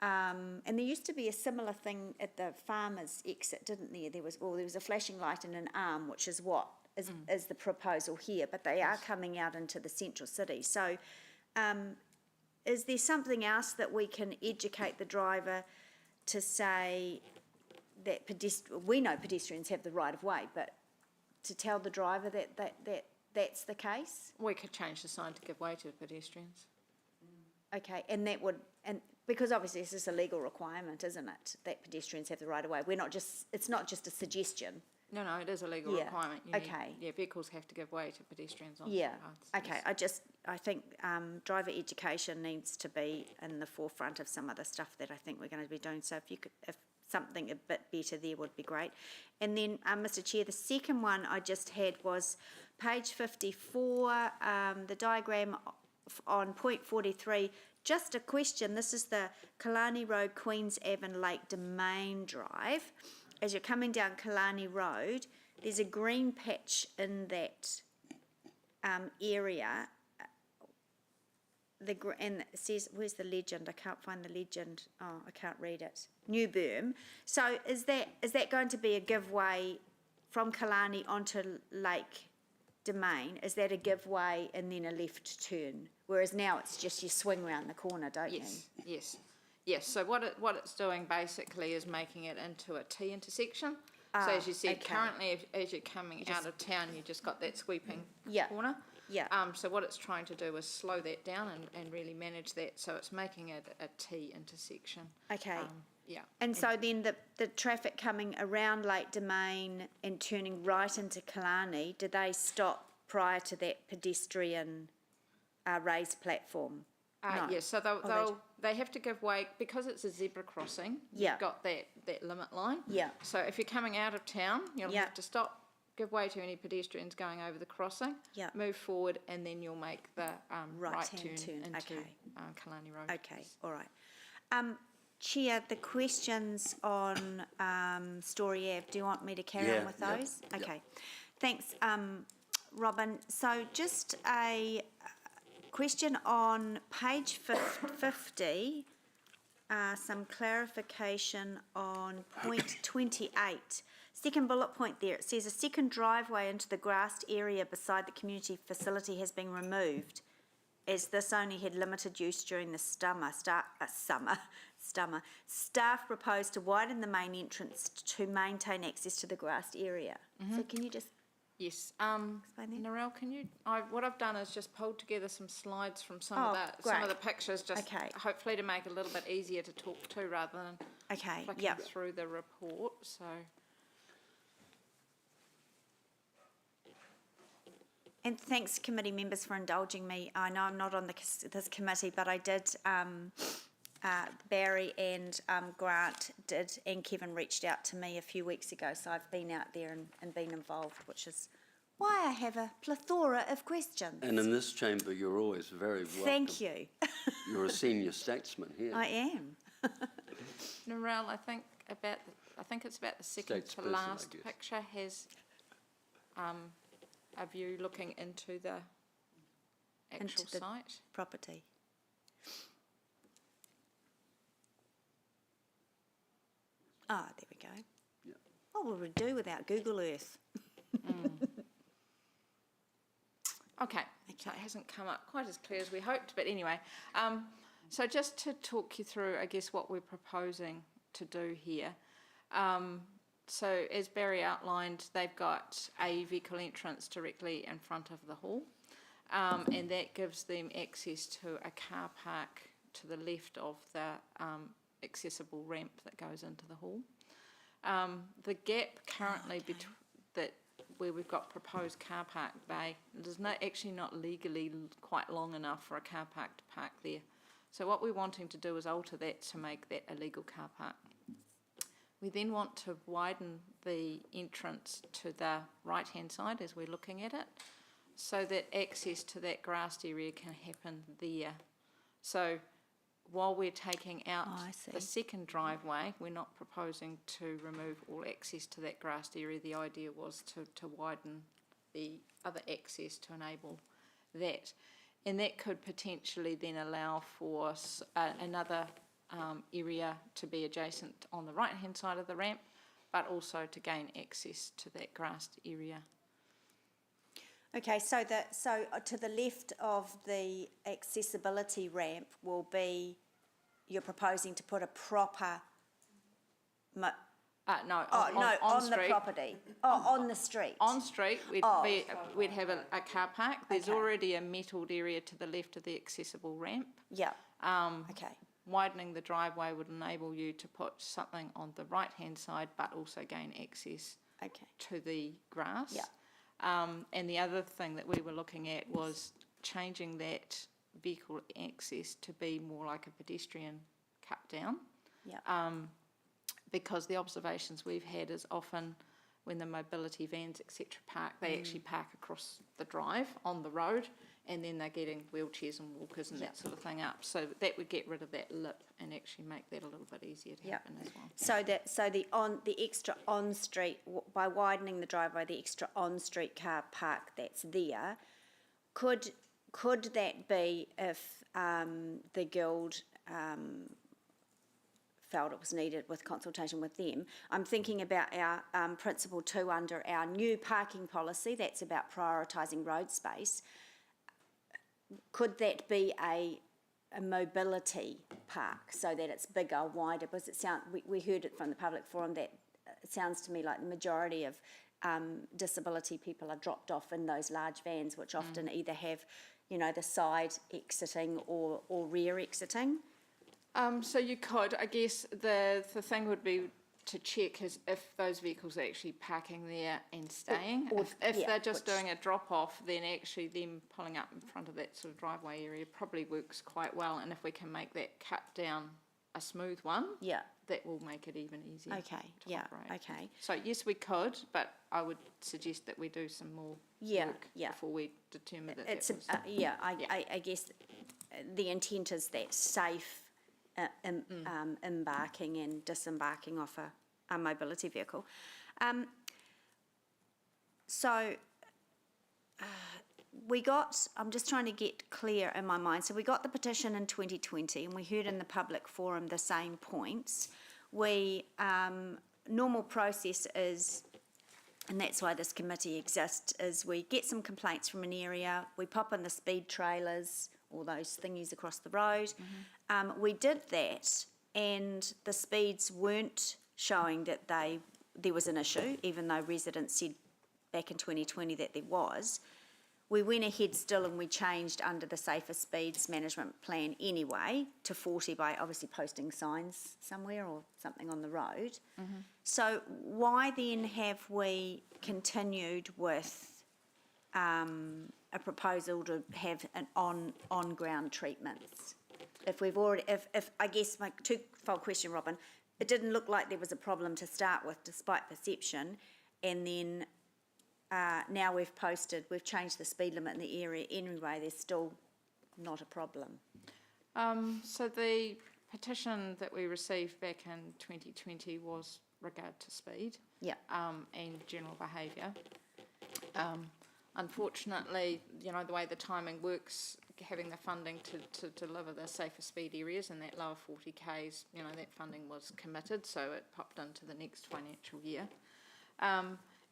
and there used to be a similar thing at the farmers exit, didn't there? There was a flashing light and an arm, which is what is the proposal here, but they are coming out into the central city. So is there something else that we can educate the driver to say that we know pedestrians have the right of way, but to tell the driver that's the case? We could change the sign to give way to pedestrians. Okay, and that would, and because obviously this is a legal requirement, isn't it, that pedestrians have the right of way? It's not just a suggestion. No, it is a legal requirement. Vehicles have to give way to pedestrians on footpaths. Okay, I think driver education needs to be in the forefront of some other stuff that I think we're going to be doing. So if something a bit better there would be great. And then, Mr. Chair, the second one I just had was page 54, the diagram on point 43. Just a question. This is the Killarney Road, Queens Ave and Lake Domain Drive. As you're coming down Killarney Road, there's a green patch in that area. And it says, where's the legend? I can't find the legend. Oh, I can't read it. New Berm. So is that going to be a give way from Killarney onto Lake Domain? Is that a give way and then a left turn? Whereas now it's just you swing round the corner, don't you? Yes. So what it's doing basically is making it into a T intersection. So as you said, currently as you're coming out of town, you just got that sweeping corner. Yeah. So what it's trying to do is slow that down and really manage that. So it's making it a T intersection. Okay. Yeah. And so then the traffic coming around Lake Domain and turning right into Killarney, do they stop prior to that pedestrian raised platform? No. Yes, so they have to give way, because it's a zebra crossing, Yeah. you've got that limit line. Yeah. So if you're coming out of town, you'll Yeah. have to stop, give way to any pedestrians going over the crossing. Yeah. Move forward, and then you'll make the right Right-hand turn turn, into okay. Kalani Road. Okay, all right. Chair, the questions on Story Ave, do you want me to carry Yeah, on with yeah, those? yeah. Okay, thanks, Robin. So just a question on page 50, some clarification on point 28. Second bullet point there, it says a second driveway into the grassed area beside the community facility has been removed, as this only had limited use during the summer. Staff proposed to widen the main entrance to maintain access to the grassed area. So can you just, Yes. Explain that. Narelle, can you? What I've done is just pulled together some slides from some Oh, of the great. pictures, just Okay. hopefully to make it a little bit easier to talk to rather than okay, flicking yeah, through the report. So and thanks committee members for indulging me. I know I'm not on this committee, but I did, Barry and Grant did, and Kevin reached out to me a few weeks ago, so I've been out there and been involved, which is why I have a plethora of questions. And in this chamber, you're always very welcome. Thank you. You're a senior statesman here. I am. Narelle, I think it's about the second to Statesperson, I last guess. picture has a view looking into the actual Into the site. property. Ah, there we go. Yeah. What would we do without Google Earth? Okay, so it hasn't come up quite as clear as we hoped, but anyway. So just to talk you through, I guess, what we're proposing to do here. So as Barry outlined, they've got a vehicle entrance directly in front of the hall, and that gives them access to a car park to the left of the accessible ramp that goes into the hall. The gap currently where we've got proposed car park bay, there's actually not legally quite long enough for a car park to park there. So what we're wanting to do is alter that to make that a legal car park. We then want to widen the entrance to the right-hand side as we're looking at it, so that access to that grassed area can happen there. So while we're taking out Oh, I see. the second driveway, we're not proposing to remove all access to that grassed area. The idea was to widen the other access to enable that. And that could potentially then allow for another area to be adjacent on the right-hand side of the ramp, but also to gain access to that grassed area. Okay, so to the left of the accessibility ramp will be, you're proposing to put a proper, No, on the street. property, on the street. On street, we'd have a car park. There's Okay. already a metalled area to the left of the accessible ramp. Yeah, okay, Widening the driveway would enable you to put something on the right-hand side, but also gain access okay, to the grass. Yeah. And the other thing that we were looking at was changing that vehicle access to be more like a pedestrian cut down. yeah, Because the observations we've had is often when the mobility vans, etc., park, they actually park across the drive on the road, and then they're getting wheelchairs and walkers and that sort of thing up. So that would get rid of that lip and actually make that a little bit easier to Yeah. happen as well. so the extra on-street, by widening the driveway, the extra on-street car park that's there, could that be if the Guild felt it was needed with consultation with them? I'm thinking about our principle 2 under our new parking policy, that's about prioritising road space. Could that be a mobility park so that it's bigger, wider? Because we heard it from the public forum that it sounds to me like the majority of disability people are dropped off in those large vans, which often either have, the side exiting or rear exiting. So you could, I guess the thing would be to check is if those vehicles are actually parking there and staying. Or- If yeah, they're just which- doing a drop-off, then actually them pulling up in front of that sort of driveway area probably works quite well. And if we can make that cut down a smooth one, Yeah, that will make it even easier okay, to yeah, operate. okay. So yes, we could, but I would suggest that we do some more Yeah, work yeah. before we determine that It's, that was. yeah, Yeah. I guess the intent is that safe embarking and disembarking off a mobility vehicle. So we got, I'm just trying to get clear in my mind, so we got the petition in 2020 and we heard in the public forum the same points. We, normal process is, and that's why this committee exists, is we get some complaints from an area, we pop in the speed trailers, all those thingies across the road. We did that, and the speeds weren't showing that there was an issue, even though residents said back in 2020 that there was. We went ahead still and we changed under the Safer Speeds Management Plan anyway to 40 by obviously posting signs somewhere or something on the road. So why then have we continued with a proposal to have an on-ground treatments? If we've already, if I guess my twofold question, Robin, it didn't look like there was a problem to start with despite perception, and then now we've changed the speed limit in the area anyway, there's still not a problem. So the petition that we received back in 2020 was regard to speed. Yeah. And general behaviour. Unfortunately, you know, the way the timing works, having the funding to deliver the safer speed areas and that lower 40 Ks, you know, that funding was committed, so it popped into the next financial year.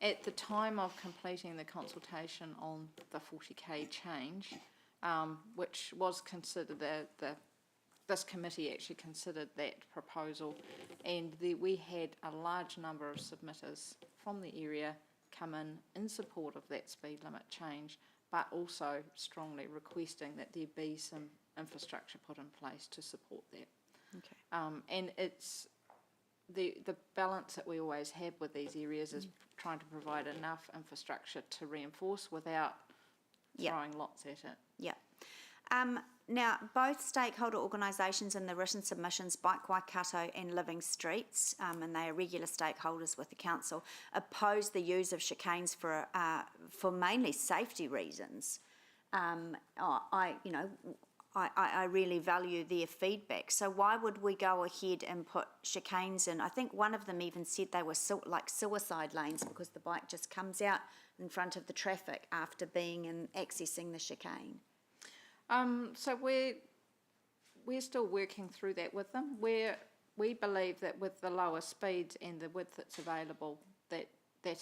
At the time of completing the consultation on the 40K change, which was considered, this committee actually considered that proposal, and we had a large number of submitters from the area come in support of that speed limit change, but also strongly requesting that there be some infrastructure put in place to support that. Okay. And it's the balance that we always have with these areas is trying to provide enough infrastructure to reinforce without Yeah. throwing lots at it. Yeah. Now, both stakeholder organisations in the written submissions, Bike Waikato and Living Streets, and they are regular stakeholders with the council, oppose the use of chicanes for mainly safety reasons. I really value their feedback. So why would we go ahead and put chicanes in? I think one of them even said they were like suicide lanes because the bike just comes out in front of the traffic after being and accessing the chicane. So we're still working through that with them. We believe that with the lower speeds and the width that's available, that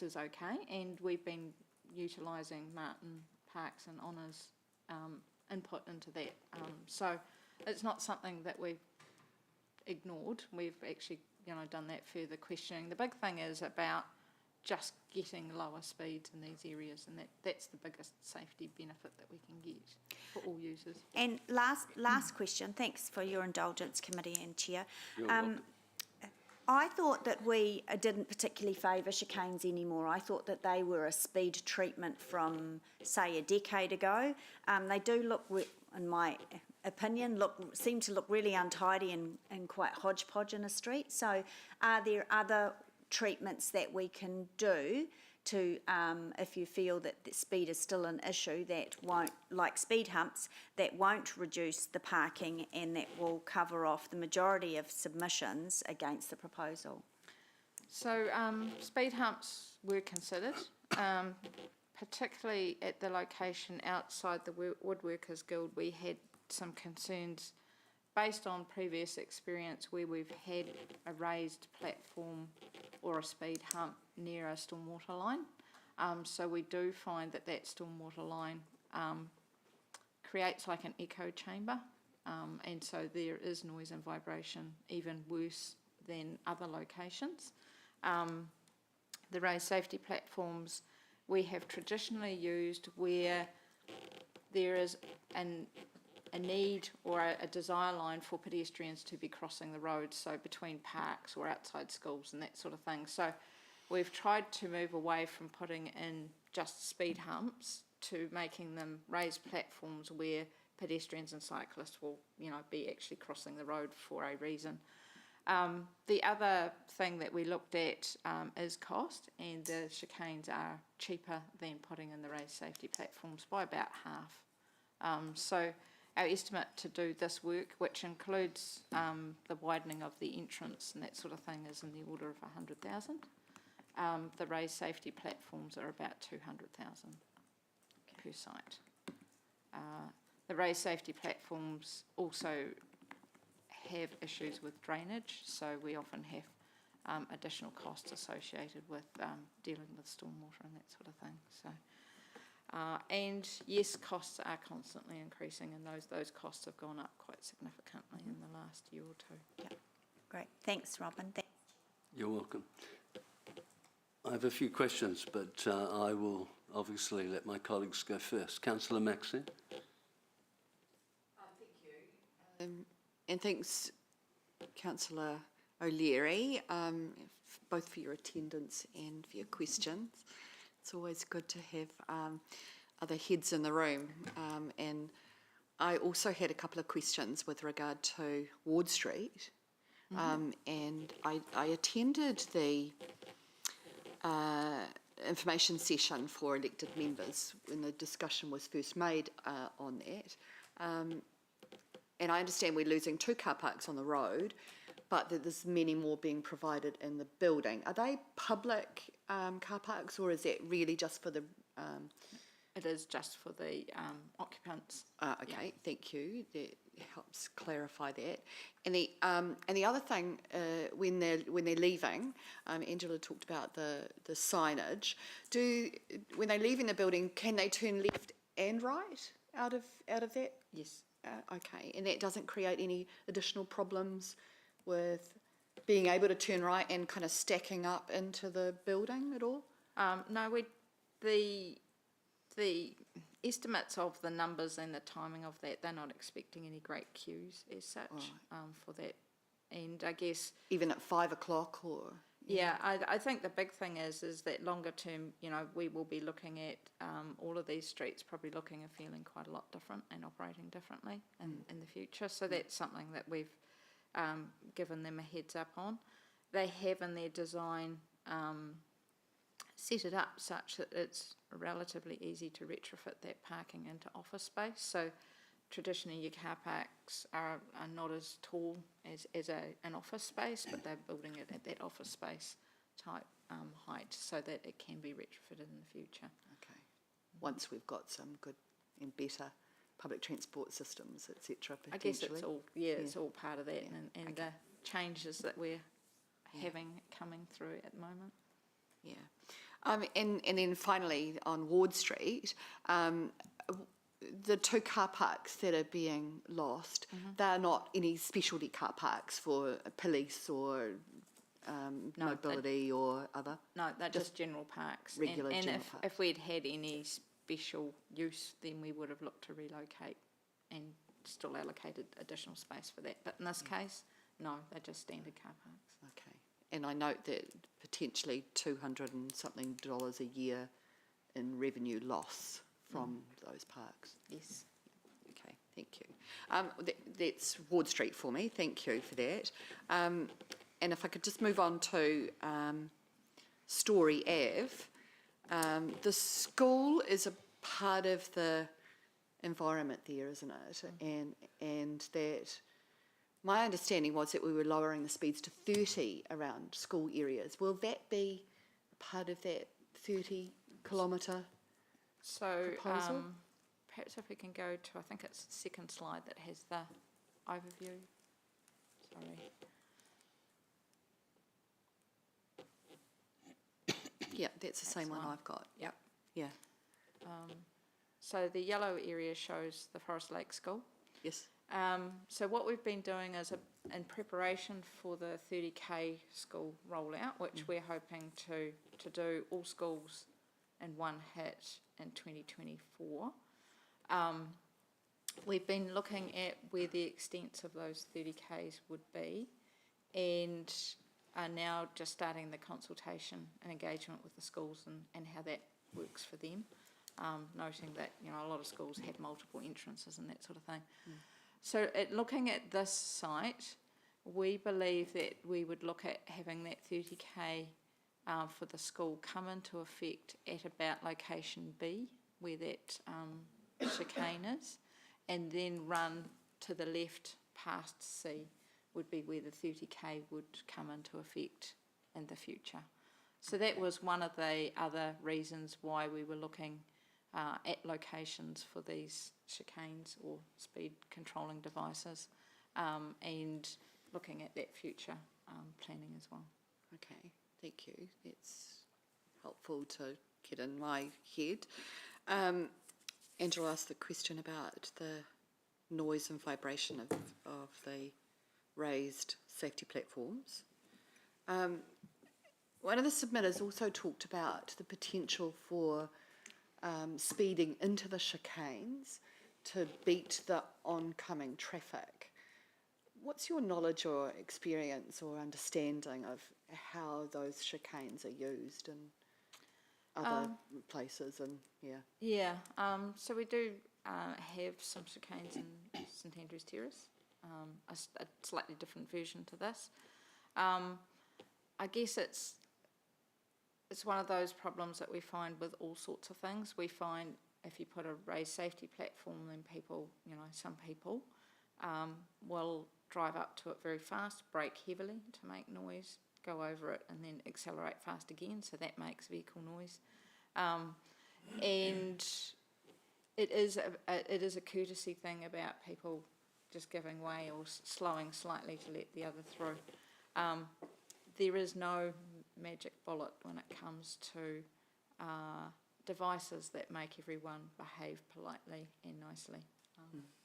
is okay, and we've been utilising Martin Parks and Honours input into that. So it's not something that we've ignored. We've actually, done that further questioning. The big thing is about just getting lower speeds in these areas, and that's the biggest safety benefit that we can get for all users. And last question, thanks for your indulgence, Committee and Chair. You're welcome. I thought that we didn't particularly favour chicanes anymore. I thought that they were a speed treatment from, say, a decade ago. They do look, in my opinion, seem to look really untidy and quite hodgepodge in a street. So are there other treatments that we can do to, if you feel that the speed is still an issue, that won't, like speed humps, that won't reduce the parking and that will cover off the majority of submissions against the proposal? So speed humps were considered, particularly at the location outside the Woodworkers Guild. We had some concerns based on previous experience where we've had a raised platform or a speed hump near a stormwater line. So we do find that stormwater line creates like an echo chamber, and so there is noise and vibration even worse than other locations. The raised safety platforms we have traditionally used where there is a need or a desire line for pedestrians to be crossing the road, so between parks or outside schools and that sort of thing. So we've tried to move away from putting in just speed humps to making them raised platforms where pedestrians and cyclists will, be actually crossing the road for a reason. The other thing that we looked at is cost, and the chicanes are cheaper than putting in the raised safety platforms by about half. So our estimate to do this work, which includes the widening of the entrance and that sort of thing, is in the order of 100,000. The raised safety platforms are about 200,000 per site. The raised safety platforms also have issues with drainage, so we often have additional costs associated with dealing with stormwater and that sort of thing. So, and yes, costs are constantly increasing, and those costs have gone up quite significantly in the last year or two. Yeah, great. Thanks, Robin. You're welcome. I have a few questions, but I will obviously let my colleagues go first. Councillor Maxine. And thanks, Councillor O'Leary, both for your attendance and for your questions. It's always good to have other heads in the room. And I also had a couple of questions with regard to Ward Street. And I attended the information session for elected members when the discussion was first made on that. And I understand we're losing 2 car parks on the road, but that there's many more being provided in the building. Are they public car parks, or is it really just for the... It is just for the occupants. Okay, thank you. That helps clarify that. And the other thing, when they're leaving, Angela talked about the signage. When they're leaving the building, can they turn left and right out of that? Yes. Okay, and that doesn't create any additional problems with being able to turn right and kind of stacking up into the building at all? No, the estimates of the numbers and the timing of that, they're not expecting any great queues as such for that. And I guess... Even at 5 o'clock or... Yeah, I think the big thing is that longer term, we will be looking at all of these streets probably looking and feeling quite a lot different and operating differently in the future. So that's something that we've given them a heads up on. They have in their design set it up such that it's relatively easy to retrofit that parking into office space. So traditionally your car parks are not as tall as an office space, but they're building it at that office space type height so that it can be retrofitted in the future. Okay. Once we've got some good and better public transport systems, etc. I guess it's all, it's all part of that and the changes that we're having coming through at the moment. Yeah. And then finally on Ward Street, the 2 car parks that are being lost, they're not any specialty car parks for police or mobility or other? No, they're just general parks. Regular and general if, parks. if we'd had any special use, then we would have looked to relocate and still allocated additional space for that. But in this case, no, they're just standard car parks. Okay. And I note that potentially $200 and something a year in revenue loss from those parks. Yes. Okay, thank you. That's Ward Street for me. Thank you for that. And if I could just move on to Story Ave. The school is a part of the environment there, isn't it? And that my understanding was that we were lowering the speeds to 30 around school areas. Will that be part of that 30-kilometre So proposal? perhaps if we can go to, I think it's the second slide that has the overview. Sorry. Yeah, that's the same one one. I've got. Yep. Yeah, So the yellow area shows the Forest Lake School. yes. So what we've been doing is in preparation for the 30K school rollout, which we're hoping to do all schools in one hit in 2024. we've been looking at where the extents of those 30Ks would be, and are now just starting the consultation and engagement with the schools and how that works for them, noting that, you know, a lot of schools have multiple entrances and that sort of thing. So looking at this site, we believe that we would look at having that 30K for the school come into effect at about location B, where that chicane is, and then run to the left past C would be where the 30K would come into effect in the future. So that was one of the other reasons why we were looking at locations for these chicanes or speed controlling devices, and looking at that future planning as well. Okay, thank you. That's helpful to get in my head. Angela asked the question about the noise and vibration of the raised safety platforms. One of the submitters also talked about the potential for speeding into the chicanes to beat the oncoming traffic. What's your knowledge or experience or understanding of how those chicanes are used in other places? And So we do have some chicanes in St Andrews Terrace, a slightly different version to this. I guess it's one of those problems that we find with all sorts of things. We find if you put a raised safety platform, then people, you know, some people will drive up to it very fast, brake heavily to make noise, go over it, and then accelerate fast again, so that makes vehicle noise. And it is a courtesy thing about people just giving way or slowing slightly to let the other through. There is no magic bullet when it comes to devices that make everyone behave politely and nicely.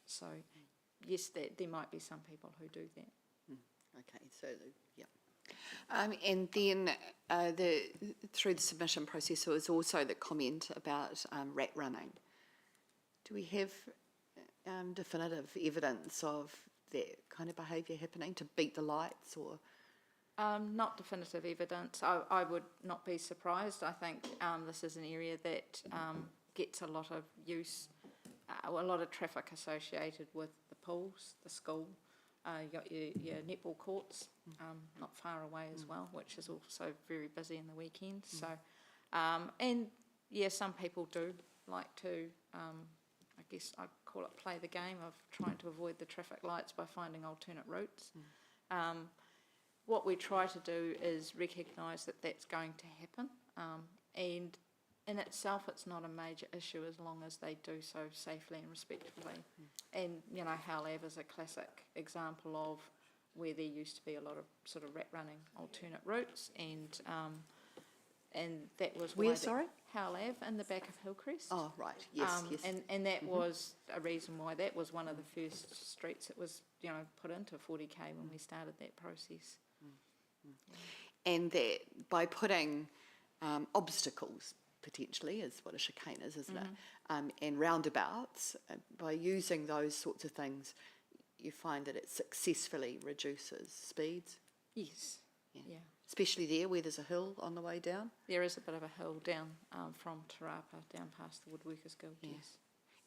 So yes, there might be some people who do that. okay, so and then through the submission process, there was also the comment about rat running. Do we have definitive evidence of that kind of behaviour happening to beat the lights, or? Not definitive evidence. I would not be surprised. I think this is an area that gets a lot of use, a lot of traffic associated with the pools, the school. You got your netball courts not far away as well, which is also very busy in the weekends. So, and yeah, some people do like to, I guess I call it play the game of trying to avoid the traffic lights by finding alternate routes. What we try to do is recognise that that's going to happen, and in itself it's not a major issue as long as they do so safely and respectfully. And, you know, Howell Ave is a classic example of where there used to be a lot of sort of rat running alternate routes, and that was where, sorry? Howell Ave in the back of Hillcrest. Oh, right, yes, yes. And that was a reason why that was one of the first streets that was, you know, put into 40K when we started that process. And that by putting obstacles, potentially, is what a chicane is, isn't it? And roundabouts, by using those sorts of things, you find that it successfully reduces speeds. Yes. Yeah. Especially there where there's a hill on the way down. There is a bit of a hill down from Te Rapa, down past the Woodworkers Guild, yes.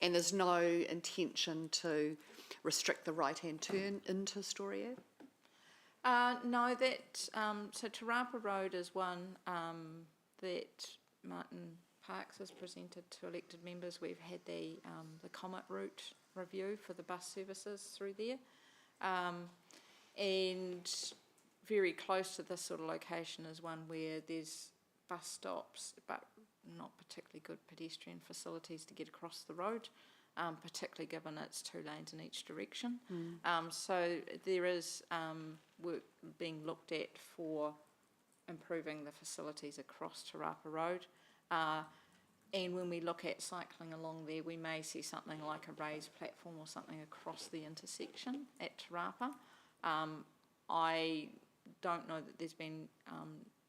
And there's no intention to restrict the right-hand turn into Story Ave? No, that so Te Rapa Road is one that Martin Parks has presented to elected members. We've had the Comet route review for the bus services through there, and very close to this sort of location is one where there's bus stops but not particularly good pedestrian facilities to get across the road, particularly given it's 2 lanes in each direction. So there is work being looked at for improving the facilities across Te Rapa Road. And when we look at cycling along there, we may see something like a raised platform or something across the intersection at Te Rapa. I don't know that there's been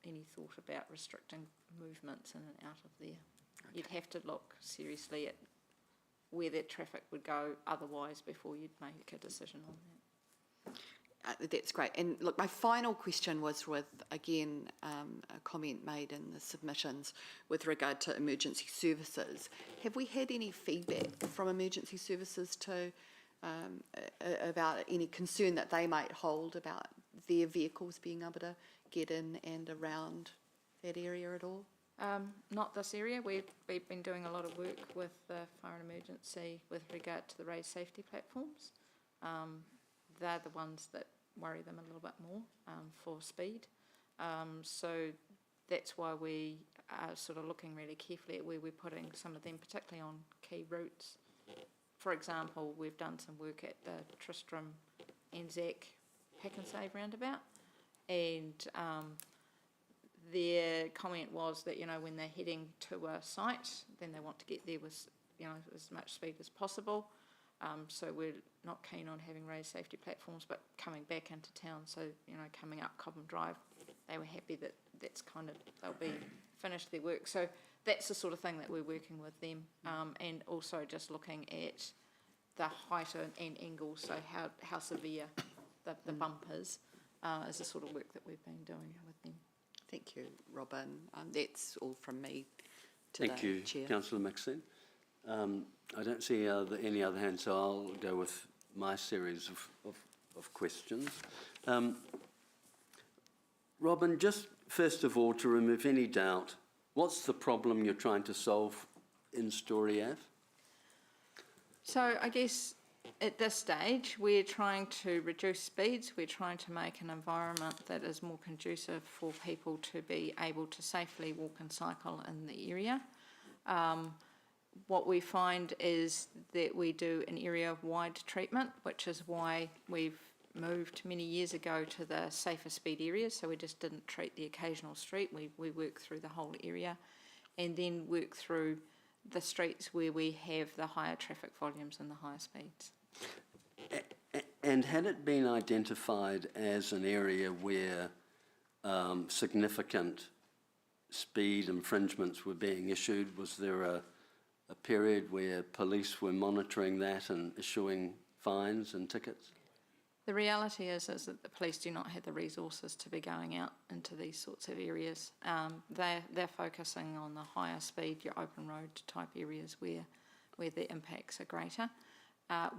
any thought about restricting movements in and out of there. Okay. You'd have to look seriously at where that traffic would go otherwise before you'd make a decision on that. That's great. And look, my final question was with, again, a comment made in the submissions with regard to emergency services. Have we had any feedback from emergency services to about any concern that they might hold about their vehicles being able to get in and around that area at all? Not this area. We've been doing a lot of work with the fire and emergency with regard to the raised safety platforms. They're the ones that worry them a little bit more for speed. So that's why we are sort of looking really carefully at where we're putting some of them, particularly on key routes. For example, we've done some work at the Tristram Anzac Pack and Save roundabout, and their comment was that, you know, when they're heading to a site, then they want to get there with, you know, as much speed as possible. So we're not keen on having raised safety platforms, but coming back into town, so, you know, coming up Cobham Drive, they were happy that that's kind of, they'll be finished their work. So that's the sort of thing that we're working with them, and also just looking at the height and angle, so how severe the bump is the sort of work that we've been doing with them. Thank you, Robin. That's all from me Thank today, you, Chair. Councillor Maxine. I don't see any other hands, so I'll go with my series of questions. Robin, just first of all, to remove any doubt, what's the problem you're trying to solve in Story Ave? So I guess at this stage, we're trying to reduce speeds. We're trying to make an environment that is more conducive for people to be able to safely walk and cycle in the area. What we find is that we do an area-wide treatment, which is why we've moved many years ago to the safer speed areas. So we just didn't treat the occasional street. We work through the whole area, and then work through the streets where we have the higher traffic volumes and the higher speeds. And had it been identified as an area where significant speed infringements were being issued, was there a period where police were monitoring that and issuing fines and tickets? The reality is that the police do not have the resources to be going out into these sorts of areas. They're focusing on the higher speed, your open road type areas where the impacts are greater.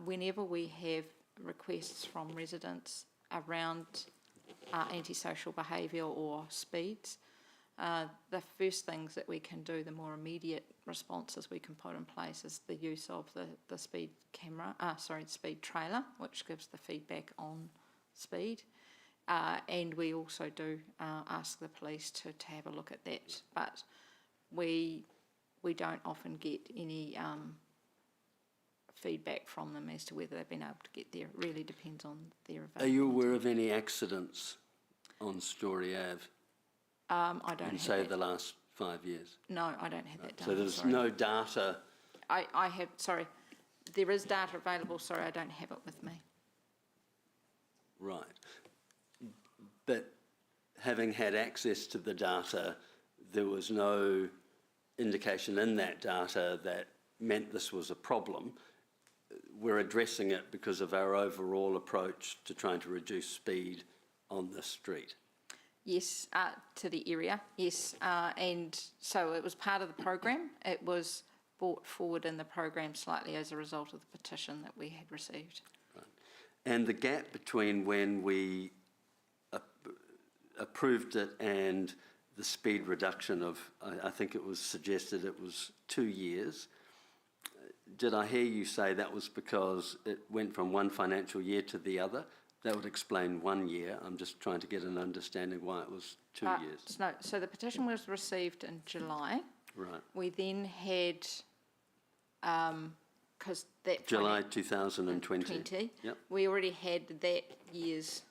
Whenever we have requests from residents around antisocial behaviour or speeds, the first things that we can do, the more immediate responses we can put in place, is the use of the speed speed trailer, which gives the feedback on speed. And we also do ask the police to have a look at that, but we don't often get any feedback from them as to whether they've been able to get there. It really depends on their availability. Are you aware of any accidents on Story Ave I don't in, have say, that. the last 5 years? No, I don't have that data. So there's sorry. no data. I have, sorry, there is data available, sorry, I don't have it with me. Right. But having had access to the data, there was no indication in that data that meant this was a problem. We're addressing it because of our overall approach to trying to reduce speed on this street. Yes, to the area, yes. And so it was part of the program. It was brought forward in the program slightly as a result of the petition that we had received. Right. And the gap between when we approved it and the speed reduction of, I think it was suggested it was 2 years. Did I hear you say that was because it went from one financial year to the other? That would explain 1 year. I'm just trying to get an understanding why it was 2 years. No, so the petition was received in July. Right. We then had, because that... July 2020. Yep. We already had that year's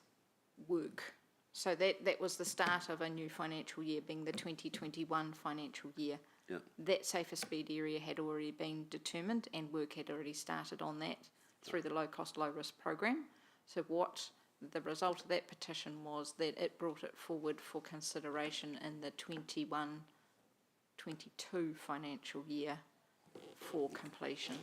work. So that was the start of a new financial year, being the 2021 financial year. Yep. That safer speed area had already been determined and work had already started on that through the low cost, low risk program. So what the result of that petition was that it brought it forward for consideration in the 21-22 financial year for completion.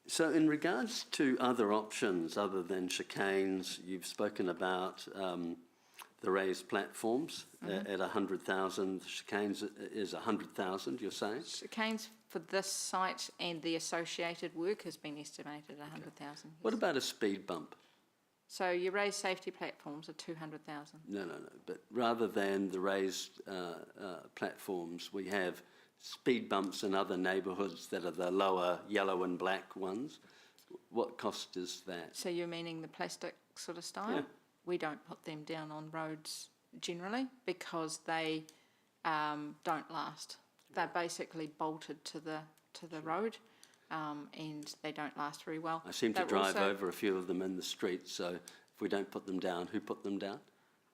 So in regards to other options other than chicanes, you've spoken about the raised platforms at 100,000. Chicanes is 100,000, you're saying? Chicanes for this site and the associated work has been estimated at 100,000. What about a speed bump? So your raised safety platforms are 200,000. No. But rather than the raised platforms, we have speed bumps in other neighbourhoods that are the lower yellow and black ones. What cost is that? So you're meaning the plastic sort of style? Yeah. We don't put them down on roads generally because they don't last. They're basically bolted to the road and they don't last very well. I seem to They're drive also- over a few of them in the street, so if we don't put them down, who put them down?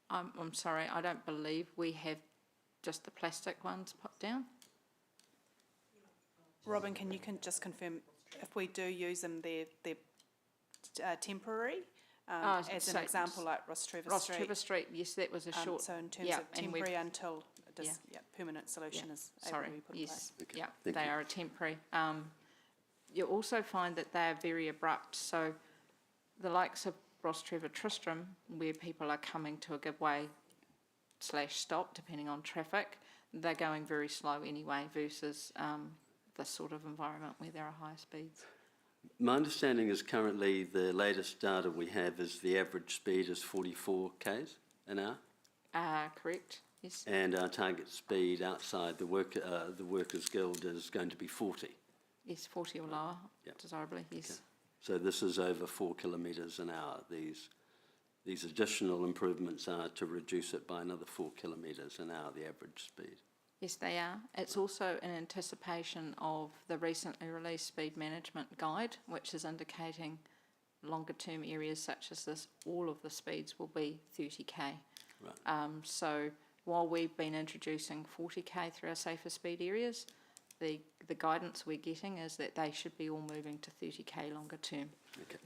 I'm sorry, I don't believe we have just the plastic ones put down. Robin, can you just confirm if we do use them, they're temporary? As an so- example, like Ross Trevor Ross Street. Trevor Street, yes, that was a short. So in terms yeah, of and we've- temporary until a Yeah. permanent solution Yeah, is able sorry, to be put in yes, place. yeah, thank they you. are a temporary. You'll also find that they are very abrupt, so the likes of Ross Trevor Tristram, where people are coming to a give way / stop, depending on traffic, they're going very slow anyway versus this sort of environment where there are higher speeds. My understanding is currently the latest data we have is the average speed is 44 k's an hour, Correct, yes, and our target speed outside the Workers' Guild is going to be 40. yes, 40 or lower, Yep. desirably, yes. So this is over 4 kilometres an hour. These additional improvements are to reduce it by another 4 kilometres an hour, the average speed. Yes, they are. It's also in anticipation of the recently released speed management guide, which is indicating longer term areas such as this, all of the speeds will be 30k. Right. So while we've been introducing 40k through our safer speed areas, the guidance we're getting is that they should be all moving to 30k longer term. Okay.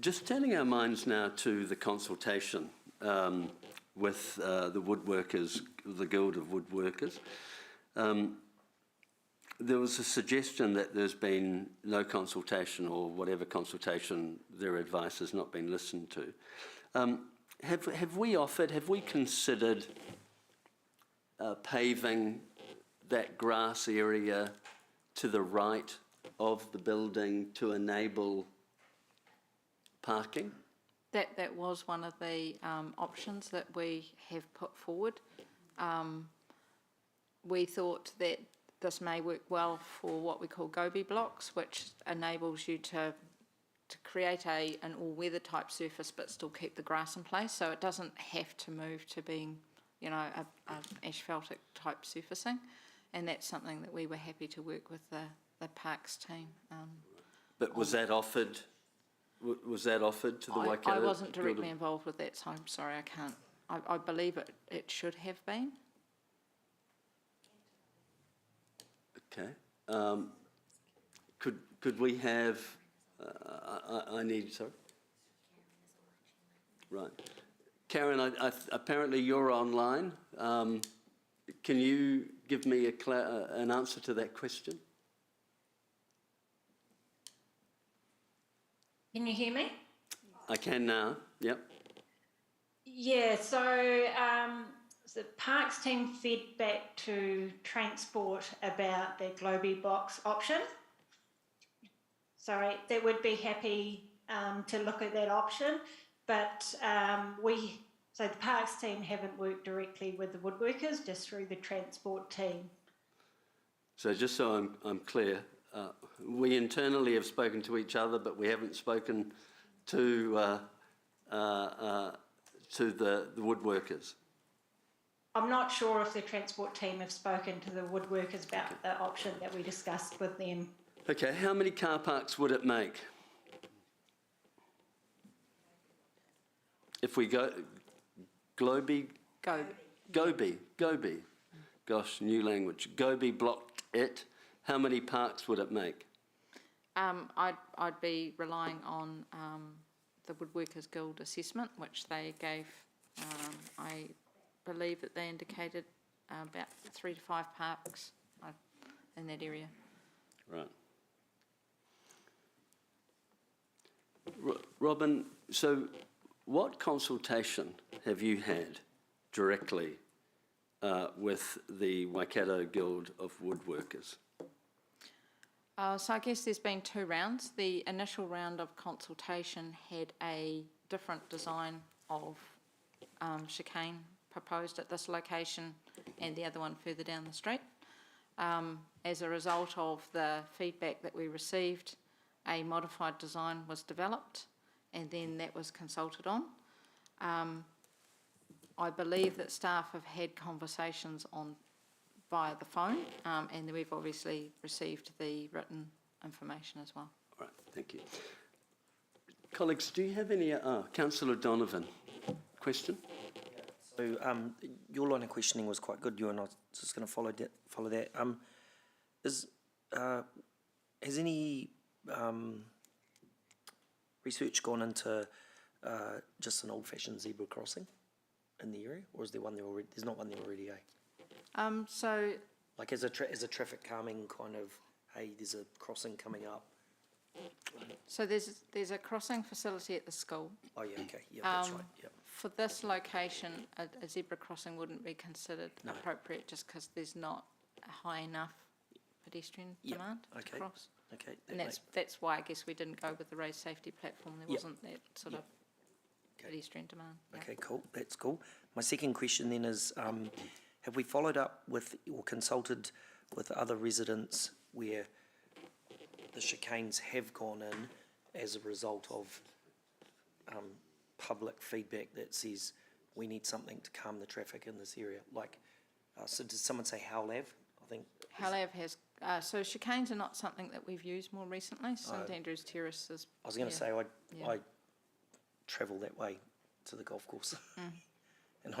Just turning our minds now to the consultation with the woodworkers, the Guild of Woodworkers. There was a suggestion that there's been no consultation, or whatever consultation, their advice has not been listened to. Have we considered paving that grass area to the right of the building to enable parking? That was one of the options that we have put forward. We thought that this may work well for what we call Gobi blocks, which enables you to create an all-weather type surface but still keep the grass in place, so it doesn't have to move to being, you know, a asphaltic type surfacing, and that's something that we were happy to work with the parks team. But was that offered? Was that offered to the Waikato? I wasn't Guild directly of- involved with that, so I'm sorry, I can't. I believe it should have been. Okay. Could we have? I need. Sorry. Right, Karen. Apparently you're online. Can you give me an answer to that question? Can you hear me? I can now. Yep. Yeah, so the Parks team fed back to Transport about their Globy box option. So they would be happy to look at that option, but so the Parks team haven't worked directly with the woodworkers, just through the Transport team. So just so I'm clear, we internally have spoken to each other, but we haven't spoken to the woodworkers. I'm not sure if the Transport team have spoken to the woodworkers about the option that we discussed with them. Okay, how many car parks would it make? If we go Gobi, gosh, new language. Gobi blocked it. How many parks would it make? I'd be relying on the Woodworkers Guild assessment, which they gave. I believe that they indicated about 3 to 5 parks in that area. Right. Robin, so what consultation have you had directly with the Waikato Guild of Woodworkers? So I guess there's been 2 rounds. The initial round of consultation had a different design of chicane proposed at this location and the other one further down the street. As a result of the feedback that we received, a modified design was developed and then that was consulted on. I believe that staff have had conversations via the phone, and we've obviously received the written information as well. All right, thank you. Colleagues, do you have any, Councillor Donovan, question? So your line of questioning was quite good, and I was just going to follow that. Has any research gone into just an old-fashioned zebra crossing in the area, or is there one there already? There's not one there already, eh? So Like as a traffic calming kind of, hey, there's a crossing coming up. So there's a crossing facility at the school. Oh yeah, okay, yeah, that's right. Yep. For this location, a zebra crossing wouldn't be considered appropriate just because there's not a high enough pedestrian Yep, demand okay, to cross. Okay. And that's why I guess we didn't go with the raised safety platform. There Yep. wasn't that sort of pedestrian demand. Yeah. Okay, cool. That's cool. My second question then is, have we followed up with or consulted with other residents where the chicanes have gone in as a result of public feedback that says we need something to calm the traffic in this area? Like, so did someone say Howlav? I think. Howlav has, so chicanes are not something that we've used more recently. St Andrews Terrace is. I was going to say Yeah. I travel that way to the golf course, and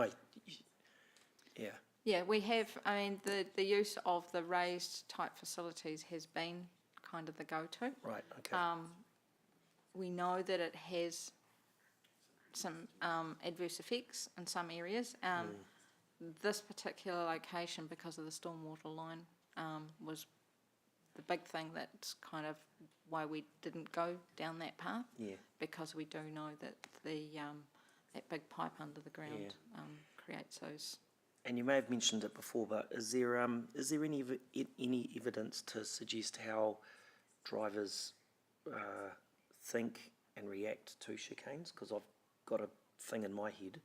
yeah. Yeah, we have, I mean, the use of the raised type facilities has been kind of the go-to. Right. Okay. We know that it has some adverse effects in some areas. This particular location, because of the stormwater line, was the big thing that's kind of why we didn't go down that path. Yeah. Because we do know that that big pipe under the ground creates those. And you may have mentioned it before, but is there any evidence to suggest how drivers think and react to chicanes? Because I've got a thing in my head.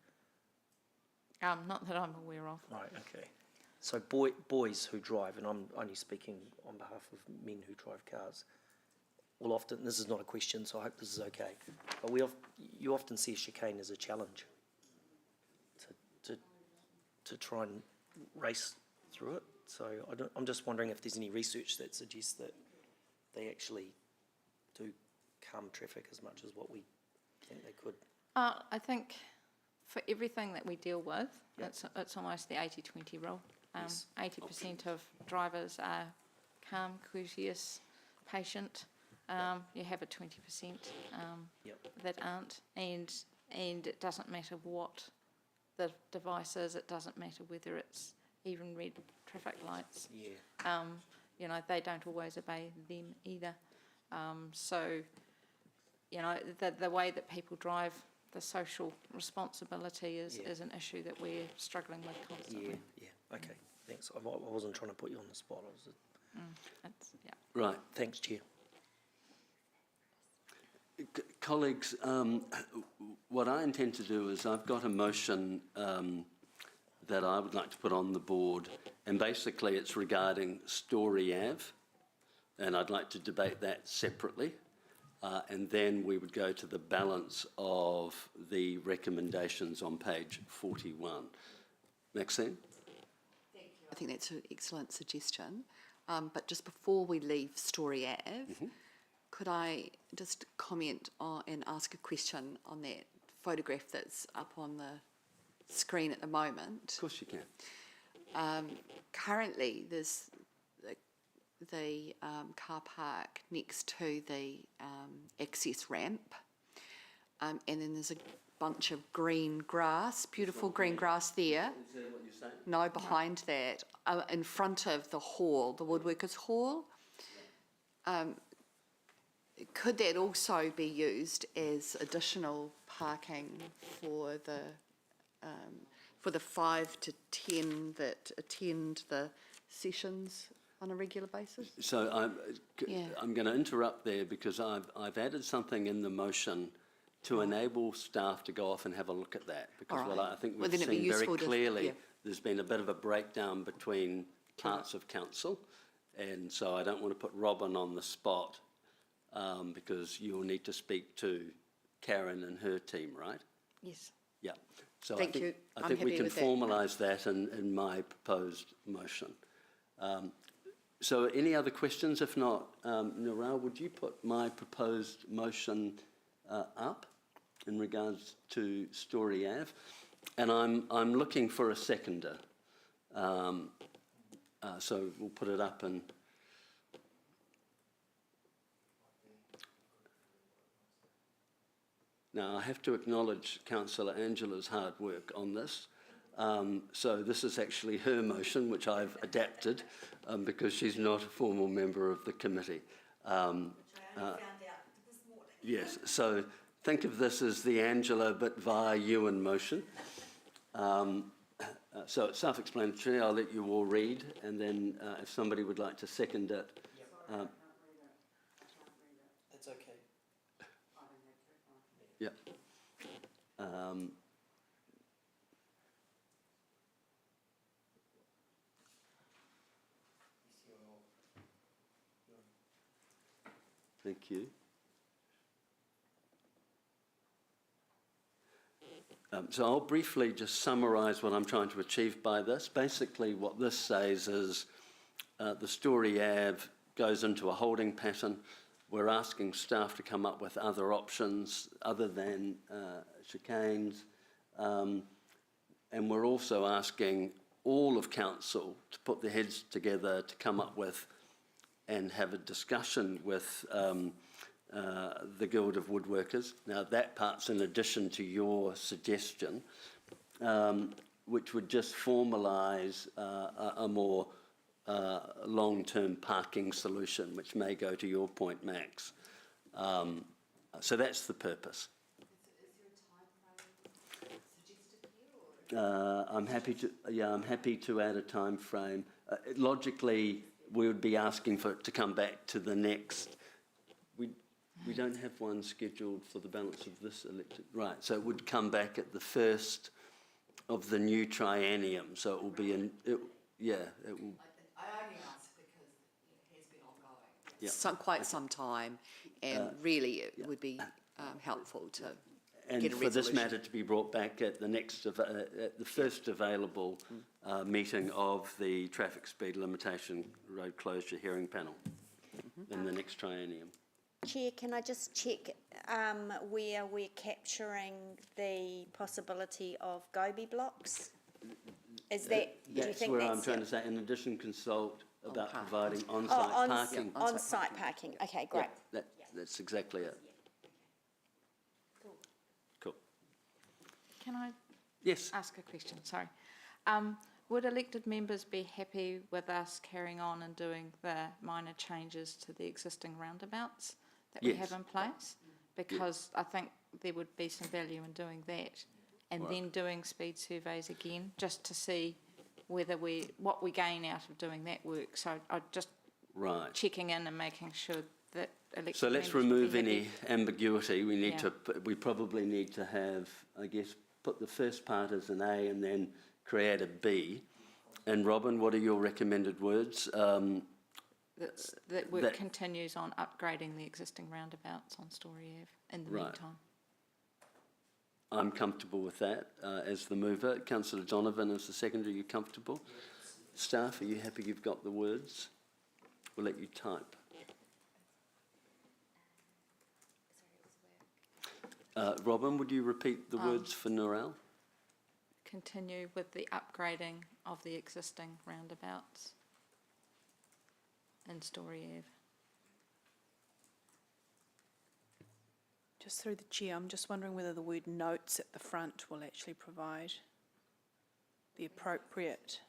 Not that I'm aware of. Right. Okay. So boys who drive, and I'm only speaking on behalf of men who drive cars, will often. This is not a question, so I hope this is okay. But you often see a chicane as a challenge to try and race through it. So I'm just wondering if there's any research that suggests that they actually do calm traffic as much as what we think they could. I think for everything that we deal with, it's almost the 80-20 rule. Yes. 80% of drivers are calm, courteous, patient. You have a 20% that aren't, and it doesn't matter what the device is. It doesn't matter whether it's even red traffic lights. Yeah. You know, they don't always obey them either. So, you know, the way that people drive, the social responsibility is an issue that we're struggling with constantly. Yeah. Okay. Thanks. I wasn't trying to put you on the spot. Right. Thanks, Chair. Colleagues, what I intend to do is I've got a motion that I would like to put on the board, and basically it's regarding Story Ave, and I'd like to debate that separately, and then we would go to the balance of the recommendations on page 41. Maxine? I think that's an excellent suggestion. But just before we leave Story Ave, could I just comment on and ask a question on that photograph that's up on the screen at the moment? Of course you can. Currently, there's the car park next to the access ramp, and then there's a bunch of green grass, beautiful green grass there. Is that what you're saying? No, behind that, in front of the hall, the Woodworkers Hall. could that also be used as additional parking for the 5 to 10 that attend the sessions on a regular basis? So Yeah. I'm going to interrupt there because I've added something in the motion to enable staff to go off and have a look at that. Because All what right. I think Well, we've then it'd be seen very useful to- clearly, yeah. there's been a bit of a breakdown between parts of council. And so I don't want to put Robin on the spot because you'll need to speak to Karen and her team, right? Yes. Yeah. So Thank you. I I'm think we happy can with that. formalise that in my proposed motion. So any other questions? If not, Narelle, would you put my proposed motion up in regards to Story Ave? And I'm looking for a seconder. So we'll put it up and... Now, I have to acknowledge Councillor Angela's hard work on this. So this is actually her motion, which I've adapted because she's not a formal member of the committee. Yes, so think of this as the Angela but via Ewan motion. So it's self-explanatory. I'll let you all read, and then if somebody would like to second it. That's okay. Yeah. Thank you. So I'll briefly just summarise what I'm trying to achieve by this. Basically, what this says is the Story Ave goes into a holding pattern. We're asking staff to come up with other options other than chicanes. And we're also asking all of council to put their heads together to come up with and have a discussion with the Guild of Woodworkers. Now, that part's in addition to your suggestion, which would just formalise a more long-term parking solution, which may go to your point, Max. So that's the purpose. I'm happy to add a time frame. Logically, we would be asking for it to come back to the next. We don't have one scheduled for the balance of this elected, right? So it would come back at the first of the new triennium. So it will be in. It will. I only ask because it has been ongoing. Quite some time, and really it would be helpful to And get a for this resolution. matter to be brought back at the next, at the first available meeting of the traffic speed limitation road closure hearing panel in the next triennium. Chair, can I just check where we're capturing the possibility of Gobi blocks? Is that, do you That's think where that's... I'm trying to say, in addition, consult about parking. providing Oh, on-site parking. on-site parking, okay, great. Yeah, that's exactly it. Cool. Can I Yes. ask a question? Sorry. Would elected members be happy with us carrying on and doing the minor changes to the existing roundabouts that we Yes. have in place? Because I think there would be some value in doing that, and then doing speed surveys again, just to see whether what we gain out of doing that work. So I'm just Right. checking in and making sure that elected So let's members would be remove happy. any ambiguity. We need Yeah. we probably need to have, I guess, put the first part as an A and then create a B. And Robin, what are your recommended words? That work that- continues on upgrading the existing roundabouts on Story Ave in the Right. meantime. I'm comfortable with that as the mover. Councillor Donovan as the seconder, are you comfortable? Staff, are you happy you've got the words? We'll let you type. Robin, would you repeat the words for Narelle? Continue with the upgrading of the existing roundabouts in Story Ave. Just through the chair, I'm just wondering whether the word notes at the front will actually provide the appropriate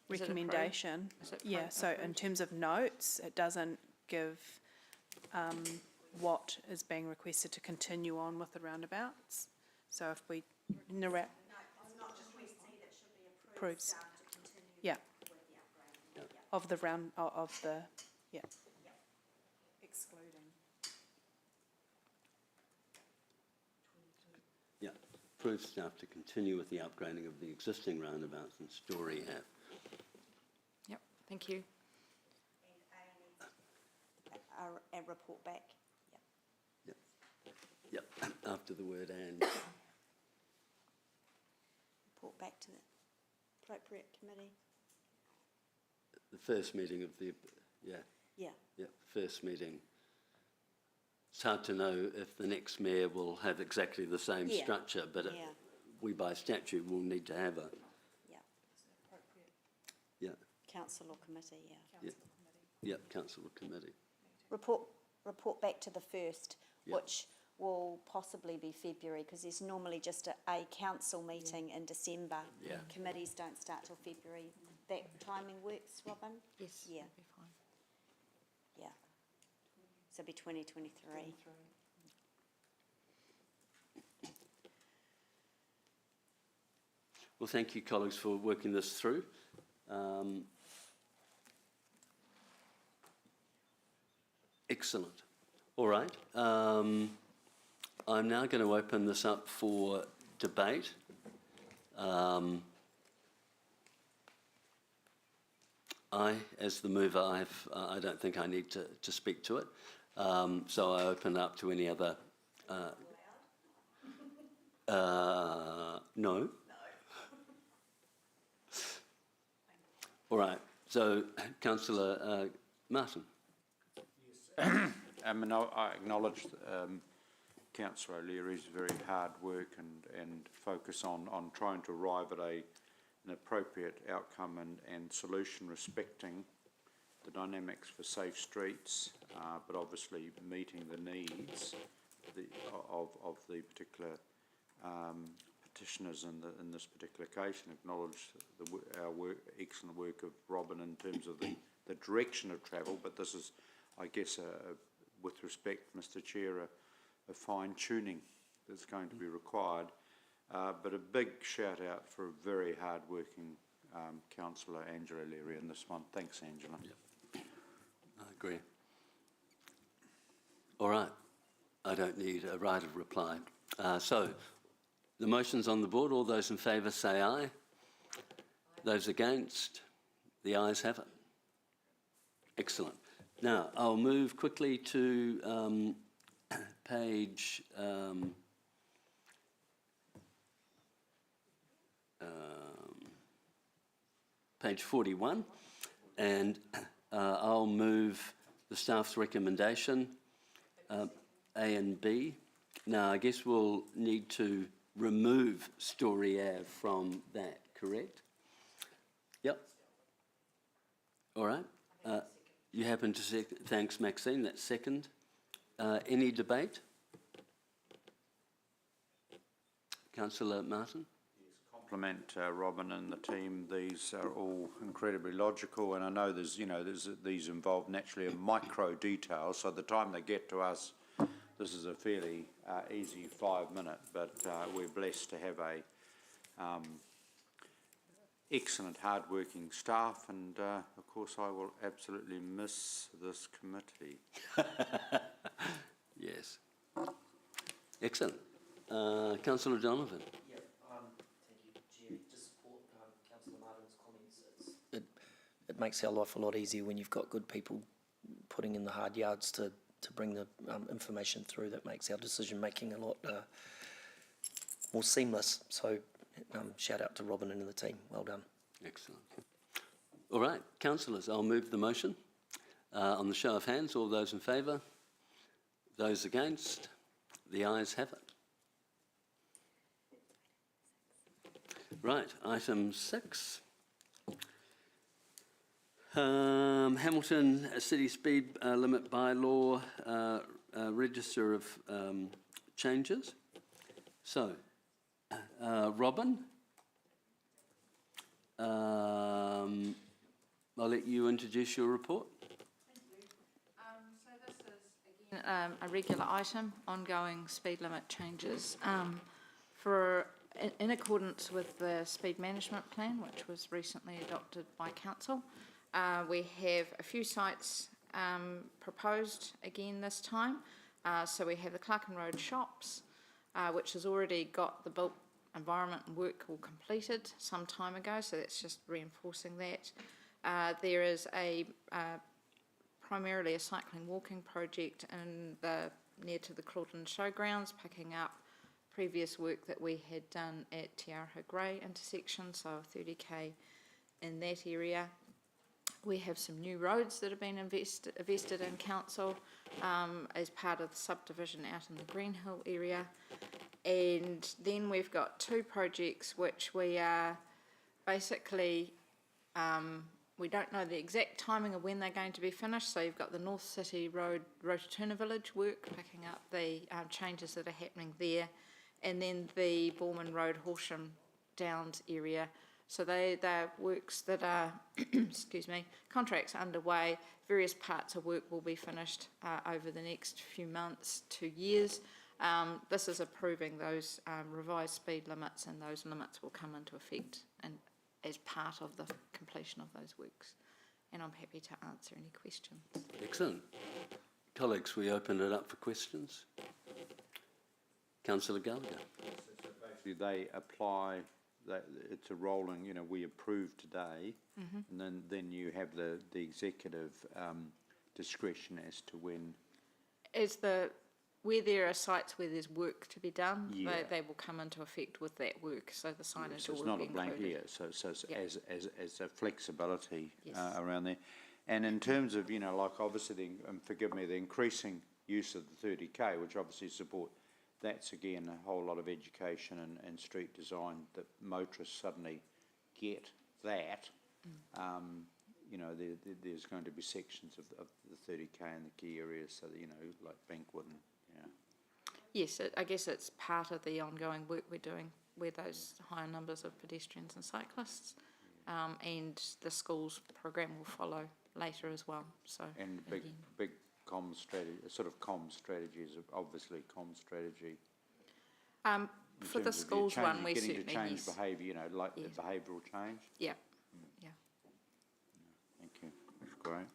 Is it recommendation. Is it Yeah, so in terms of notes, it doesn't give what is being requested to continue on with the roundabouts. So if we narrate. Approves. Yeah. Of the round, of the, yeah. Excluding. Yeah, approve staff to continue with the upgrading of the existing roundabouts in Story Ave. Yep, thank you. And report back. Yep, after the word and. Report back to the appropriate committee. The first meeting of the, yeah, Yeah. first meeting. It's hard to know if the next mayor will have exactly the same Yeah. structure, but Yeah. we by statute will need to have a, Yeah. yeah, Council or committee, yeah. council or committee. Report back to the first, Yeah. which will possibly be February, because there's normally just a council meeting in December. Yeah. Committees don't start till February. That timing works, Robin? Yes, Yeah. that'd be fine. Yeah. So it'll be 2023. Well, thank you, colleagues, for working this through. Excellent. All right. I'm now going to open this up for debate. I, as the mover, I don't think I need to speak to it. So I open up to any other. No. All right. So, Councillor Martin. I mean, I acknowledge Councillor O'Leary's very hard work and focus on trying to arrive at an appropriate outcome and solution respecting the dynamics for safe streets, but obviously meeting the needs of the particular petitioners in this particular case, and acknowledge our work, excellent work of Robin in terms of the direction of travel. But this is, I guess, with respect, Mr. Chair, a fine-tuning that's going to be required. But a big shout-out for a very hard-working Councillor Angela Leary in this one. Thanks, Angela. Yep. I agree. All right. I don't need a right of reply. So, the motion's on the board. All those in favour say aye. Those against? The ayes have it. Excellent. Now, I'll move quickly to page page 41, and I'll move the staff's recommendation, A and B. Now, I guess we'll need to remove Story Ave from that, correct? Yep. All right. You happen to say, thanks, Maxine, that's second. Any debate? Councillor Martin? Compliment Robin and the team. These are all incredibly logical, and I know these involve naturally a micro detail, so the time they get to us, this is a fairly easy 5 minute, but we're blessed to have a excellent hard-working staff, and of course I will absolutely miss this committee. Yes. Excellent. Councillor Donovan? Yeah, thank you, Chair. Just support Councillor Martin's comments. It makes our life a lot easier when you've got good people putting in the hard yards to bring the information through. That makes our decision-making a lot more seamless. So shout out to Robin and the team. Well done. Excellent. All right, councillors, I'll move the motion. On the show of hands, all those in favour? Those against? The ayes have it. Right, item 6. Hamilton City Speed Limit Bylaw Register of Changes. So, Robin, I'll let you introduce your report. So this is a regular item, ongoing speed limit changes. In accordance with the speed management plan, which was recently adopted by council, we have a few sites proposed again this time. So we have the Clarkin Road shops, which has already got the built environment and work all completed some time ago, so that's just reinforcing that. There is primarily a cycling walking project near to the Claughton Showgrounds, picking up previous work that we had done at Te Araha Grey intersection, so 30k in that area. We have some new roads that have been invested in council as part of the subdivision out in the Greenhill area. And then we've got two projects which we are basically, we don't know the exact timing of when they're going to be finished. So you've got the North City Road Rotorua Village work, picking up the changes that are happening there. And then the Borman Road Horsham Downs area. So they're works that are, excuse me, contracts underway. Various parts of work will be finished over the next few months to years. This is approving those revised speed limits, and those limits will come into effect and as part of the completion of those works. And I'm happy to answer any questions. Excellent. Colleagues, we open it up for questions. Councillor Gallagher. Basically, they apply, it's a rolling, we approve today, and then you have the executive discretion as to when. Where there are sites where there's work to be done, Yeah. they will come into effect with that work, so the signage So it's will not be a blank included. year, so Yeah. as a flexibility Yes. around there. And in terms of, like obviously, forgive me, the increasing use of the 30k, which obviously support, that's again a whole lot of education and street design that motorists suddenly get that. There's going to be sections of the 30k in the key areas, so that, like Bankwood and, Yes, I guess it's part of the ongoing work we're doing with those higher numbers of pedestrians and cyclists, and the schools program will follow later as well. So and big comms strategy, sort of comms strategies, obviously comms strategy. For the schools one, we certainly getting to change yes. behaviour, like Yes. the behavioural change. Yeah. Thank you. That's great.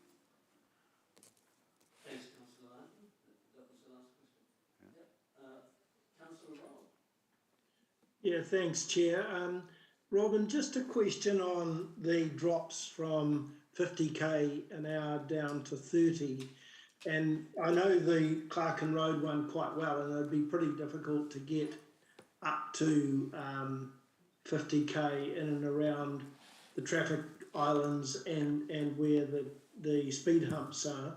Thanks, Councillor Martin. That was the last question. Councillor Roll. Yeah, thanks, Chair. Robin, just a question on the drops from 50k an hour down to 30. And I know the Clarkin Road one quite well, and it'd be pretty difficult to get up to 50k in and around the traffic islands and where the speed humps are.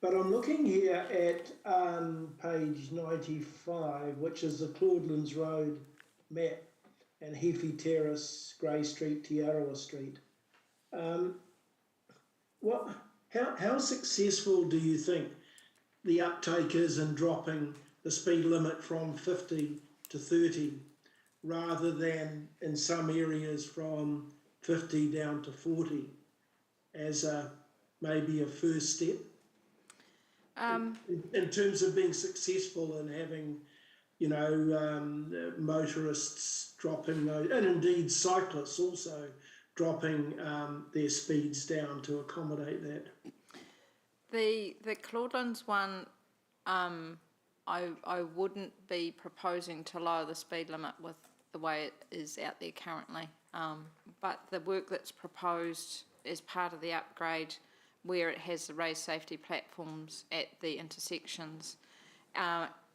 But I'm looking here at page 95, which is the Claudelands Road map, and Heafy Terrace, Grey Street, Te Arawa Street. How successful do you think the uptake is in dropping the speed limit from 50 to 30, rather than in some areas from 50 down to 40, as maybe a first step? In terms of being successful in having, motorists dropping those, and indeed cyclists also dropping their speeds down to accommodate that. The Claudelands one, I wouldn't be proposing to lower the speed limit with the way it is out there currently. But the work that's proposed as part of the upgrade, where it has the raised safety platforms at the intersections,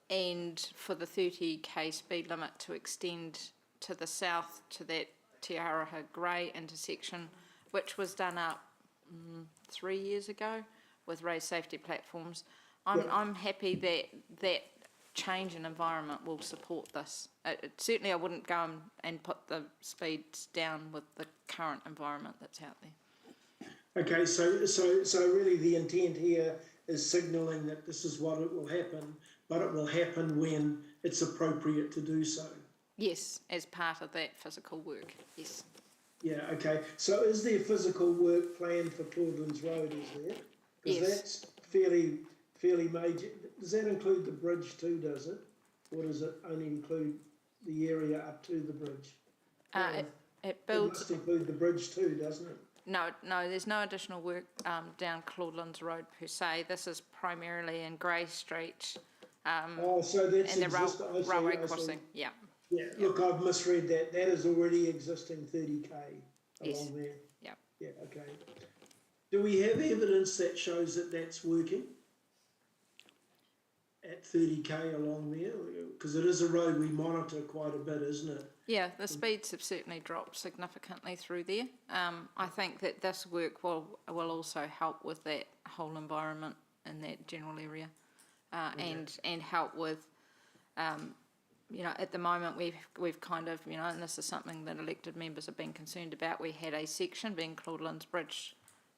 and for the 30k speed limit to extend to the south to that Te Araha Grey intersection, which was done up 3 years ago with raised safety platforms. I'm happy that change in environment will support this. Certainly I wouldn't go and put the speeds down with the current environment that's out there. Okay, so really the intent here is signalling that this is what it will happen, but it will happen when it's appropriate to do so. Yes, as part of that physical work, yes. Yeah, okay. So is there physical work planned for Claudelands Road, is there? Because Yes. that's fairly fairly major. Does that include the bridge too, does it? Or does it only include the area up to the bridge? It It builds, must include the bridge too, doesn't it? no, there's no additional work down Claudelands Road per se. This is primarily in Grey Street Oh, so that's and the railway I see. crossing, yeah. Yeah, look, I've misread that. That is already existing 30K Yes. along there. Yeah. Yeah, okay. Do we have evidence that shows that that's working? At 30K along there? Because it is a road we monitor quite a bit, isn't it? Yeah, the speeds have certainly dropped significantly through there. I think that this work will also help with that whole environment in that general area, and help with, you know, at the moment we've kind of, you know, and this is something that elected members have been concerned about. We had a section, being Claudelands Bridge,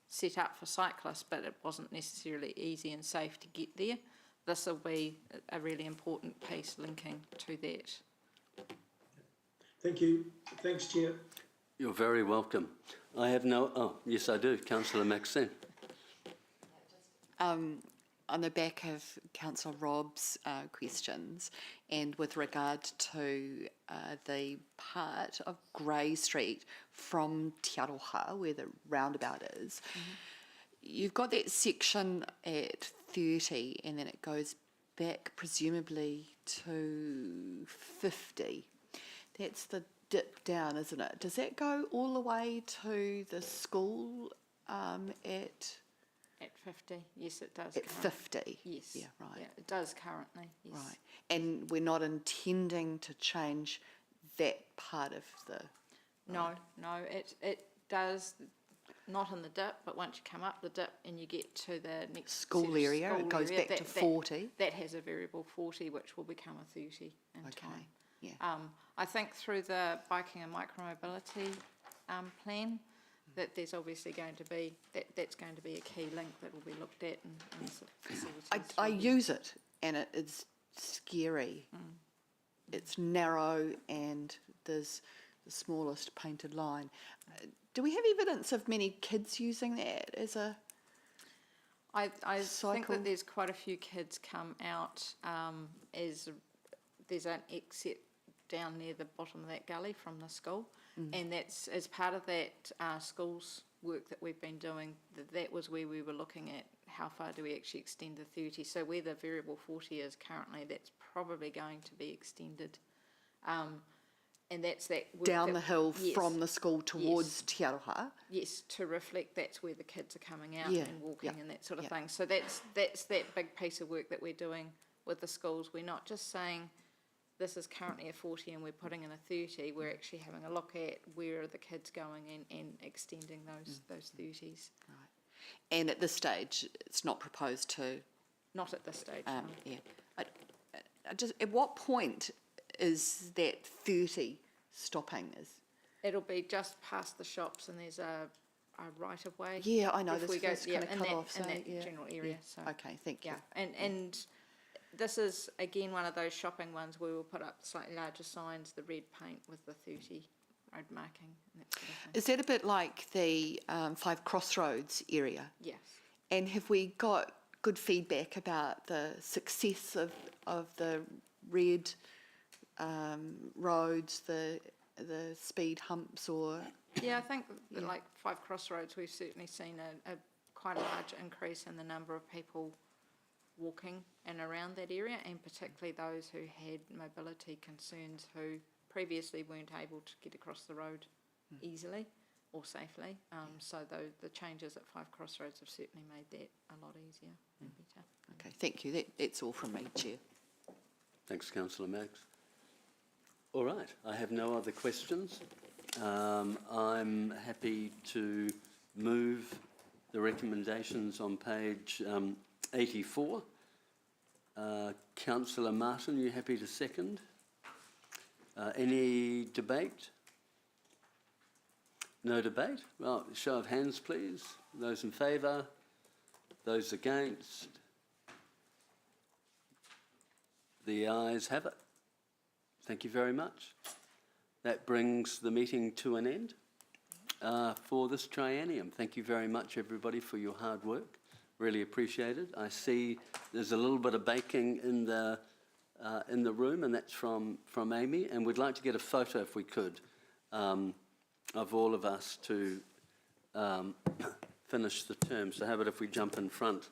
set up for cyclists, but it wasn't necessarily easy and safe to get there. This will be a really important piece linking to that. Thank you. Thanks, Chair. You're very welcome. I have no... Oh, yes, I do. Councillor Maxine. On the back of Councillor Robb's questions, and with regard to the part of Grey Street from Te Aroha, where the roundabout is, you've got that section at 30, and then it goes back presumably to 50. That's the dip down, isn't it? Does that go all the way to the school at... At 50, yes, it does. At 50? Yes. Yeah, right. Yeah, it does currently, yes. Right. And we're not intending to change that part of the... No, it does, not in the dip, but once you come up the dip and you get to the next School sort of area, it school goes area, back to 40. That has a variable 40, which will become a 30 in time. Yeah. I think through the biking and micromobility plan, that there's obviously going to be, that's going to be a key link that will be looked at in facilities. I use it, and it is scary. It's narrow, and there's the smallest painted line. Do we have evidence of many kids using that as a I think cycle? that there's quite a few kids come out as there's an exit down near the bottom of that gully from the school, and that's as part of that schools work that we've been doing. That was where we were looking at how far do we actually extend the 30. So where the variable 40 is currently, that's probably going to be extended, and that's that work down the hill yes, from the school towards Te Aroha? Yes, to reflect that's where the kids are coming out Yeah, and walking yeah, and that sort of yeah. thing. So that's that big piece of work that we're doing with the schools. We're not just saying this is currently a 40 and we're putting in a 30. We're actually having a look at where are the kids going and extending those 30s. Right. And at this stage, it's not proposed to... Not at this stage. Yeah. I just, at what point is that 30 stopping? It'll be just past the shops and there's a right of way. Yeah, I know, If this we go- first yeah, kind of in cut that- off, in so, that yeah, general area. yeah. So Okay, thank you. yeah, and this is again one of those shopping ones where we'll put up slightly larger signs, the red paint with the 30 road marking and that sort of thing. Is that a bit like the Five Crossroads area? Yes. And have we got good feedback about the success of the red roads, the speed humps, or... Yeah, I think that like Five Crossroads, we've certainly seen a quite a large increase in the number of people walking in around that area, and particularly those who had mobility concerns who previously weren't able to get across the road easily or safely. So the changes at Five Crossroads have certainly made that a lot easier and better. Okay, thank you. That's all from me, Chair. Thanks, Councillor Max. All right, I have no other questions. I'm happy to move the recommendations on page 84. Councillor Martin, you happy to second? Any debate? No debate? Well, show of hands, please. Those in favour? Those against? The ayes have it. Thank you very much. That brings the meeting to an end for this triennium. Thank you very much, everybody, for your hard work. Really appreciated. I see there's a little bit of baking in the room, and that's from Amy. And we'd like to get a photo, if we could, of all of us to finish the term. So how about if we jump in front